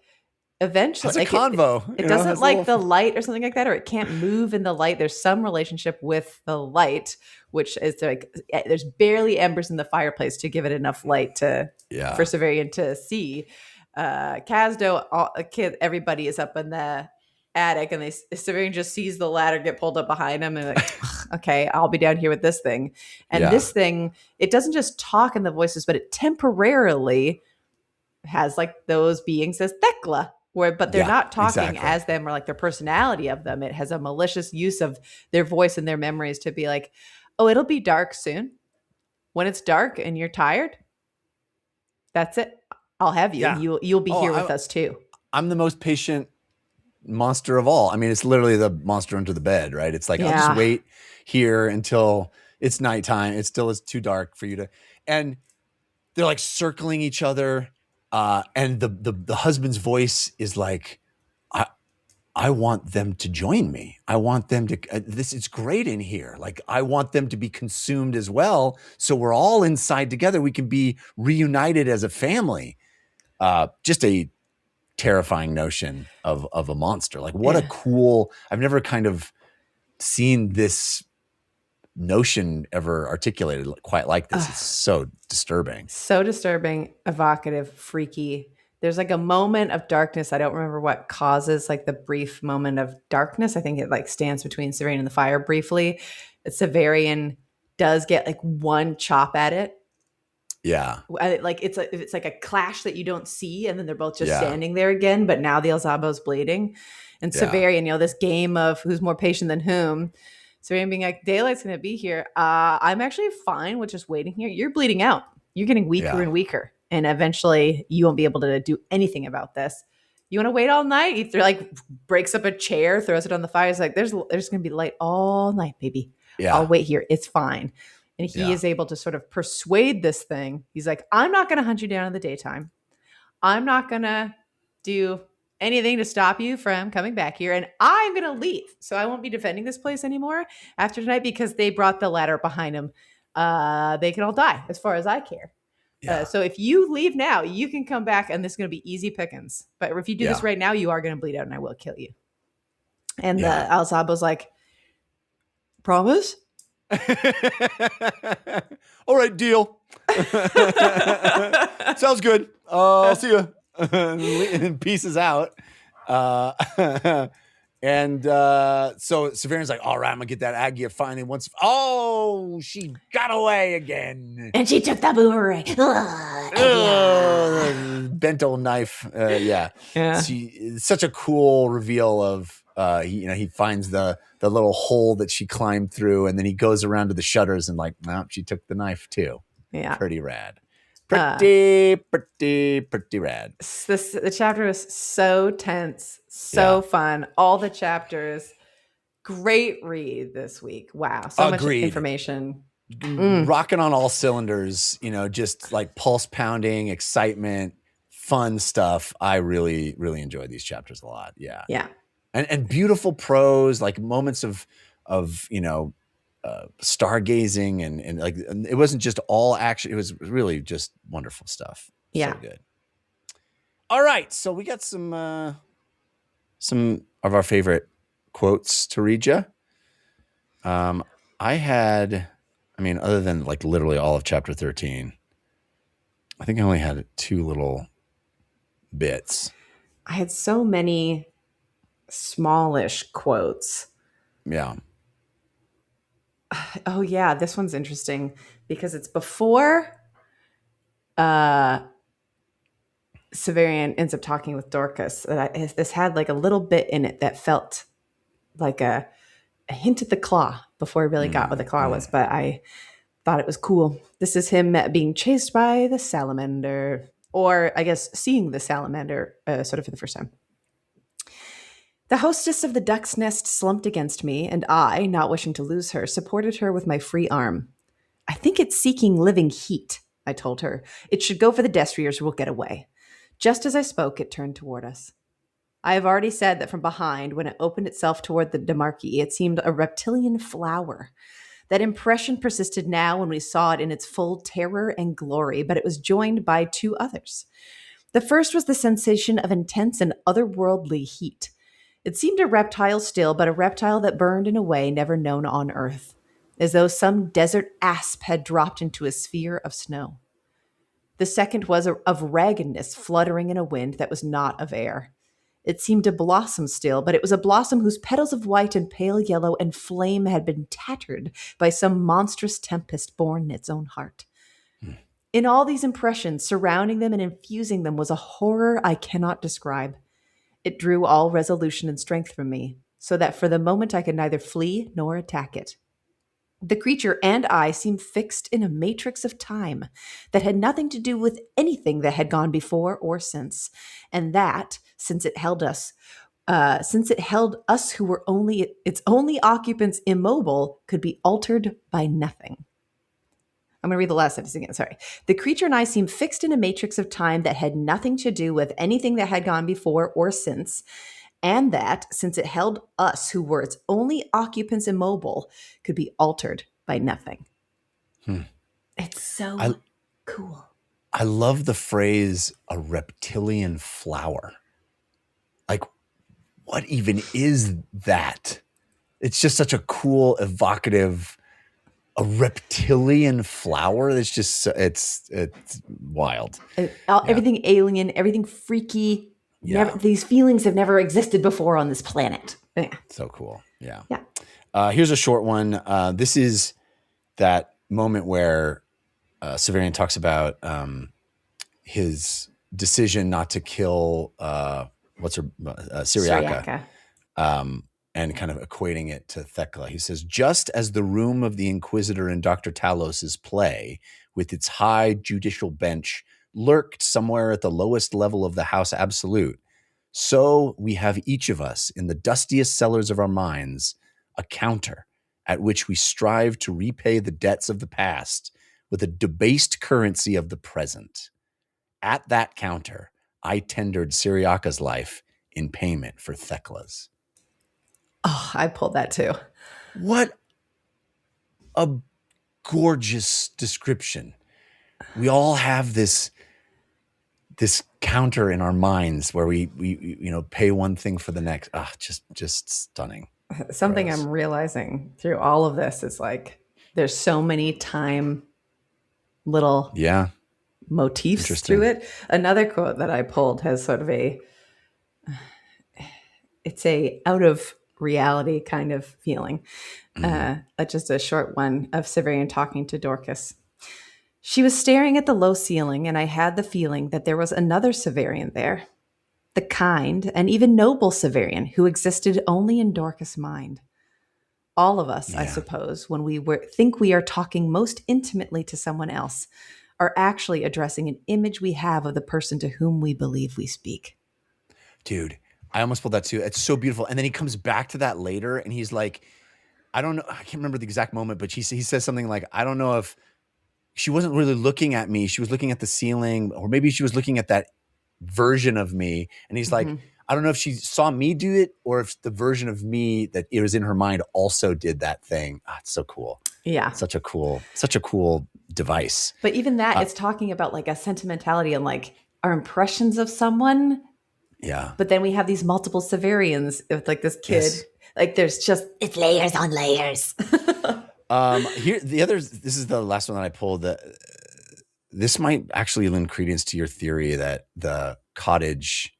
C: eventually
B: it's a
C: like
B: convo.
C: It doesn't like the light or something like that, or it can't move in the light. There's some relationship with the light, which is like there's barely embers in the fireplace to give it enough light for Severian to see. Kazdo, everybody is up in the attic, and Severian just sees the ladder get pulled up behind him, and like, okay, I'll be down here with this thing. And this thing, it doesn't just talk in the voices, but it temporarily has like those beings as Thekla. But they're not talking as them or like their personality of them. It has a malicious use of their voice and their memories to be like, oh, it'll be dark soon. When it's dark and you're tired, that's it. I'll have you.
B: Yeah.
C: And you'll be here with us too.
B: I'm the most patient monster of all. I mean, it's literally the monster under the bed, right? It's like, I'll just wait here until it's nighttime. It's too dark for you to. And they're like circling each other. And the husband's voice is like, I want them to join me. I want them to, this is great in here. Like, I want them to be consumed as well. So we're all inside together. We can be reunited as a family. Just a terrifying notion of a monster. Like, what a cool, I've never kind of seen this notion ever articulated quite like this. It's so disturbing.
C: So disturbing, evocative, freaky. There's like a moment of darkness. I don't remember what causes like the brief moment of darkness. I think it like stands between Severian and the fire briefly. Severian does get like one chop at it.
B: Yeah.
C: Like it's like a clash that you don't see, and then they're both just standing there again, but now the El Zabo's bleeding. And Severian, this game of who's more patient than whom. Severian being like, daylight's going to be here. I'm actually fine with just waiting here. You're bleeding out. You're getting weaker and weaker. And eventually you won't be able to do anything about this. You want to wait all night? He breaks up a chair, throws it on the fire. He's like, there's going to be light all night, baby. Yeah. I'll wait here. It's fine. And he is able to sort of persuade this thing. He's like, I'm not going to hunt you down in the daytime. I'm not going to do anything to stop you from coming back here. And I'm going to leave. So I won't be defending this place anymore after tonight because they brought the ladder behind them. They can all die as far as I care. Yeah. So if you leave now, you can come back and this is going to be easy pickings. But if you do this right now, you are going to bleed out and I will kill you. And the El Zabo's like, promise?
B: All right, deal. Sounds good. I'll see you. And pieces out. And so Severian's like, all right, I'm gonna get that Aggie finally once. Oh, she got away again.
C: And she took the boomerang.
B: Bento knife. Yeah.
C: Yeah.
B: It's such a cool reveal of he finds the little hole that she climbed through, and then he goes around to the shutters and like, nope, she took the knife too.
C: Yeah.
B: Pretty rad. Pretty rad.
C: The chapter was so tense, so fun. All the chapters. Great read this week. Wow. So much information.
B: Rocking on all cylinders, just like pulse pounding, excitement, fun stuff. I really, really enjoyed these chapters a lot. Yeah.
C: Yeah.
B: And beautiful prose, like moments of stargazing and like it wasn't just all action. It was really just wonderful stuff.
C: Yeah.
B: So good. All right. So we got some of our favorite quotes to read you. Other than like literally all of chapter 13, I think I only had 2 little bits.
C: I had so many smallish quotes.
B: Yeah.
C: Oh yeah, this one's interesting because it's before Severian ends up talking with Dorcas. This had like a little bit in it that felt like a hint at the claw before he really got what the claw was, but I thought it was cool. This is him being chased by the salamander, or I guess seeing the salamander sort of for the first time. The hostess of the duck's nest slumped against me, and I, not wishing to lose her, supported her with my free arm. I think it's seeking living heat, I told her. It should go for the destriers or we'll get away. Just as I spoke, it turned toward us. I have already said that from behind, when it opened itself toward the demarchy, it seemed a reptilian flower. That impression persisted now when we saw it in its full terror and glory, but it was joined by 2 others. The first was the sensation of intense and otherworldly heat. It seemed a reptile still, but a reptile that burned in a way never known on Earth, as though some desert asp had dropped into a sphere of snow. The second was of raggedness fluttering in a wind that was not of air. It seemed to blossom still, but it was a blossom whose petals of white and pale yellow and flame had been tattered by some monstrous tempest born in its own heart. In all these impressions, surrounding them and infusing them was a horror I cannot describe. It drew all resolution and strength from me, so that for the moment I could neither flee nor attack it. The creature and I seemed fixed in a matrix of time that had nothing to do with anything that had gone before or since, and that, since it held us who were only its only occupants immobile, could be altered by nothing. I'm going to read the last sentence again. Sorry. The creature and I seemed fixed in a matrix of time that had nothing to do with anything that had gone before or since, and that, since it held us who were its only occupants immobile, could be altered by nothing. It's so cool.
B: I love the phrase, a reptilian flower. Like, what even is that? It's just such a cool, evocative, a reptilian flower. It's just, it's wild.
C: Everything alien, everything freaky.
B: Yeah.
C: These feelings have never existed before on this planet. Yeah.
B: So cool. Yeah.
C: Yeah.
B: Here's a short one. This is that moment where Severian talks about his decision not to kill Syriaca. And kind of equating it to Thecla. He says, just as the room of the Inquisitor in Dr. Talos's play, with its high judicial bench, lurked somewhere at the lowest level of the House Absolute, so we have each of us in the dustiest cellars of our minds a counter at which we strive to repay the debts of the past with a debased currency of the present. At that counter, I tendered Syriaca's life in payment for Thecla's.
C: Oh, I pulled that too.
B: What a gorgeous description. We all have this counter in our minds where we pay one thing for the next. Just stunning.
C: Something I'm realizing through all of this is like there's so many time little motifs through it. Another quote that I pulled has sort of it's a out of reality kind of feeling. Just a short one of Severian talking to Dorcas. She was staring at the low ceiling, and I had the feeling that there was another Severian there. The kind and even noble Severian who existed only in Dorcas' mind. All of us, I suppose, when we think we are talking most intimately to someone else, are actually addressing an image we have of the person to whom we believe we speak.
B: Dude, I almost pulled that too. It's so beautiful. And then he comes back to that later and he's like, I don't know. I can't remember the exact moment, but he says something like, I don't know if she wasn't really looking at me. She was looking at the ceiling, or maybe she was looking at that version of me. And he's like, I don't know if she saw me do it or if the version of me that it was in her mind also did that thing. It's so cool.
C: Yeah.
B: Such a cool device.
C: But even that, it's talking about like a sentimentality and like our impressions of someone.
B: Yeah.
C: But then we have these multiple Severians of like this kid. Yes. Like it's layers on layers.
B: Here, this is the last one that I pulled. This might actually lend credence to your theory that the cottage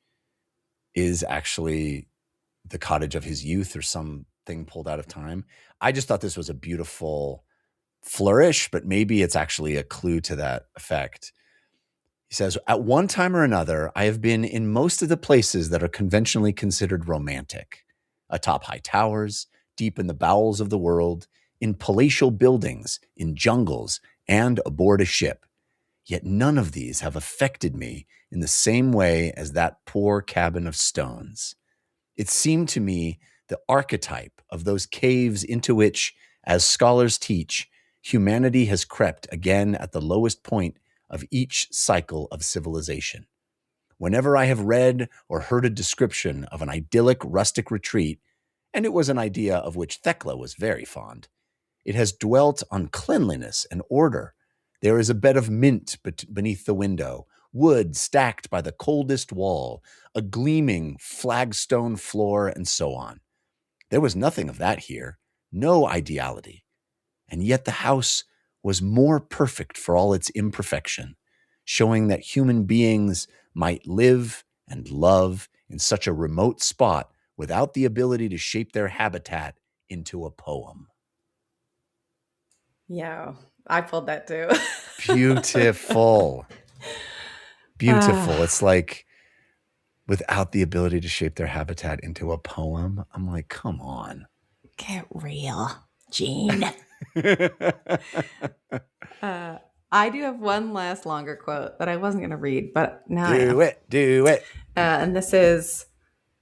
B: is actually the cottage of his youth or something pulled out of time. I just thought this was a beautiful flourish, but maybe it's actually a clue to that effect. He says, at one time or another, I have been in most of the places that are conventionally considered romantic, atop high towers, deep in the bowels of the world, in palatial buildings, in jungles, and aboard a ship. Yet none of these have affected me in the same way as that poor cabin of stones. It seemed to me the archetype of those caves into which, as scholars teach, humanity has crept again at the lowest point of each cycle of civilization. Whenever I have read or heard a description of an idyllic rustic retreat, and it was an idea of which Thecla was very fond, it has dwelt on cleanliness and order. There is a bed of mint beneath the window, wood stacked by the coldest wall, a gleaming flagstone floor, and so on. There was nothing of that here, no ideality. And yet the house was more perfect for all its imperfection, showing that human beings might live and love in such a remote spot without the ability to shape their habitat into a poem.
C: Yeah, I pulled that too.
B: Beautiful. Beautiful. It's like without the ability to shape their habitat into a poem. I'm like, come on.
C: Get real, Gene. I do have one last longer quote that I wasn't going to read, but now
B: do it.
C: And this is,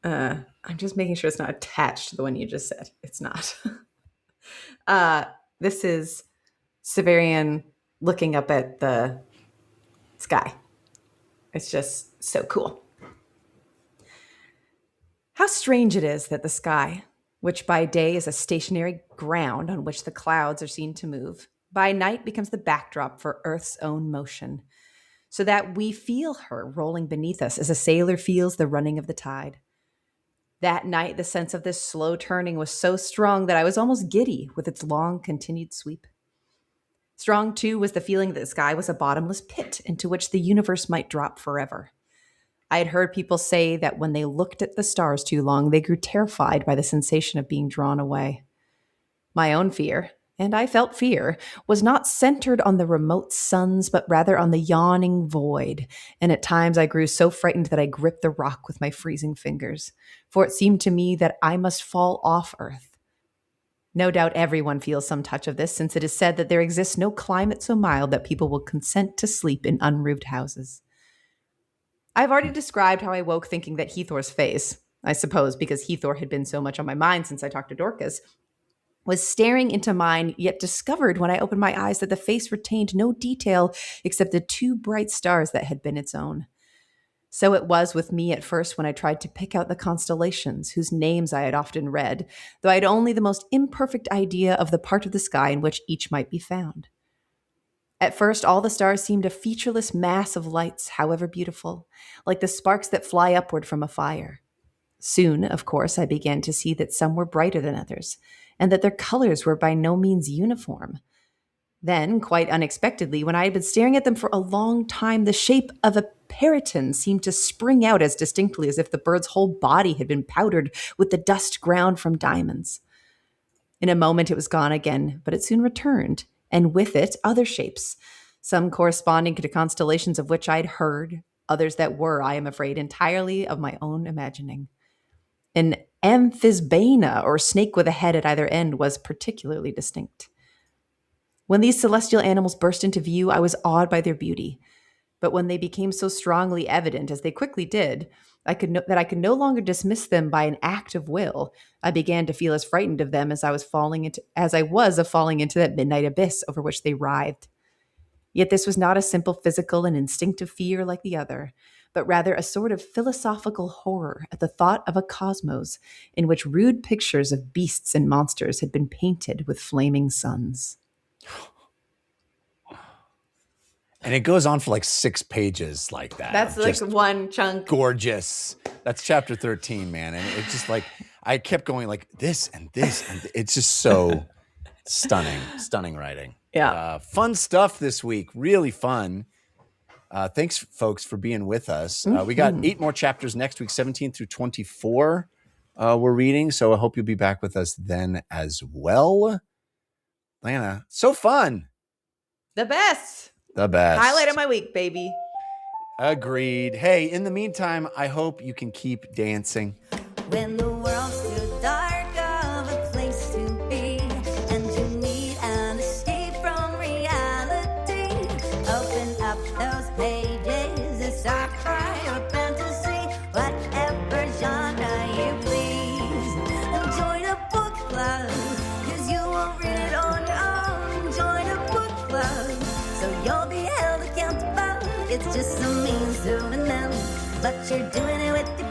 C: I'm just making sure it's not attached to the one you just said. It's not. This is Severian looking up at the sky. It's just so cool. How strange it is that the sky, which by day is a stationary ground on which the clouds are seen to move, by night becomes the backdrop for Earth's own motion, so that we feel her rolling beneath us as a sailor feels the running of the tide. That night, the sense of this slow turning was so strong that I was almost giddy with its long continued sweep. Strong, too, was the feeling that the sky was a bottomless pit into which the universe might drop forever. I had heard people say that when they looked at the stars too long, they grew terrified by the sensation of being drawn away. My own fear, and I felt fear, was not centered on the remote suns, but rather on the yawning void, and at times I grew so frightened that I gripped the rock with my freezing fingers, for it seemed to me that I must fall off Earth. No doubt everyone feels some touch of this, since it is said that there exists no climate so mild that people will consent to sleep in unroofed houses. I've already described how I woke thinking that Hethor's face, I suppose because Hethor had been so much on my mind since I talked to Dorcas, was staring into mine, yet discovered when I opened my eyes that the face retained no detail except the two bright stars that had been its own. So it was with me at first when I tried to pick out the constellations, whose names I had often read, though I had only the most imperfect idea of the part of the sky in which each might be found. At first, all the stars seemed a featureless mass of lights, however beautiful, like the sparks that fly upward from a fire. Soon, of course, I began to see that some were brighter than others, and that their colors were by no means uniform. Then, quite unexpectedly, when I had been staring at them for a long time, the shape of a
D: peritons seemed to spring out as distinctly as if the bird's whole body had been powdered with the dust ground from diamonds. In a moment it was gone again, but it soon returned, and with it other shapes, some corresponding to constellations of which I'd heard, others that were, I am afraid, entirely of my own imagining. An amphisbaena, or snake with a head at either end, was particularly distinct. When these celestial animals burst into view, I was awed by their beauty. But when they became so strongly evident, as they quickly did, I could no longer dismiss them by an act of will. I began to feel as frightened of them as I was of falling into that midnight abyss over which they writhed. Yet this was not a simple physical and instinctive fear like the other, but rather a sort of philosophical horror at the thought of a cosmos in which rude pictures of beasts and monsters had been painted with flaming suns.
B: And it goes on for like 6 pages like that.
C: That's like one chunk.
B: Gorgeous. That's chapter 13, man. And it's just like, I kept going like this and this. And it's just so stunning writing.
C: Yeah.
B: Fun stuff this week. Really fun. Thanks, folks, for being with us. We got 8 more chapters next week, 17 through 24 we're reading. So I hope you'll be back with us then as well. Lana, so fun.
C: The best.
B: The best.
C: Highlight of my week, baby.
B: Agreed. Hey, in the meantime, I hope you can keep dancing.
A: When the world's too dark of a place to be, and you need an escape from reality, open up those pages, it's sci-fi or fantasy, whatever genre you please. And join a book club, 'cause you won't read it on your own. Join a book club, so you'll be held accountable. It's just a means to an end, but you're doing it with the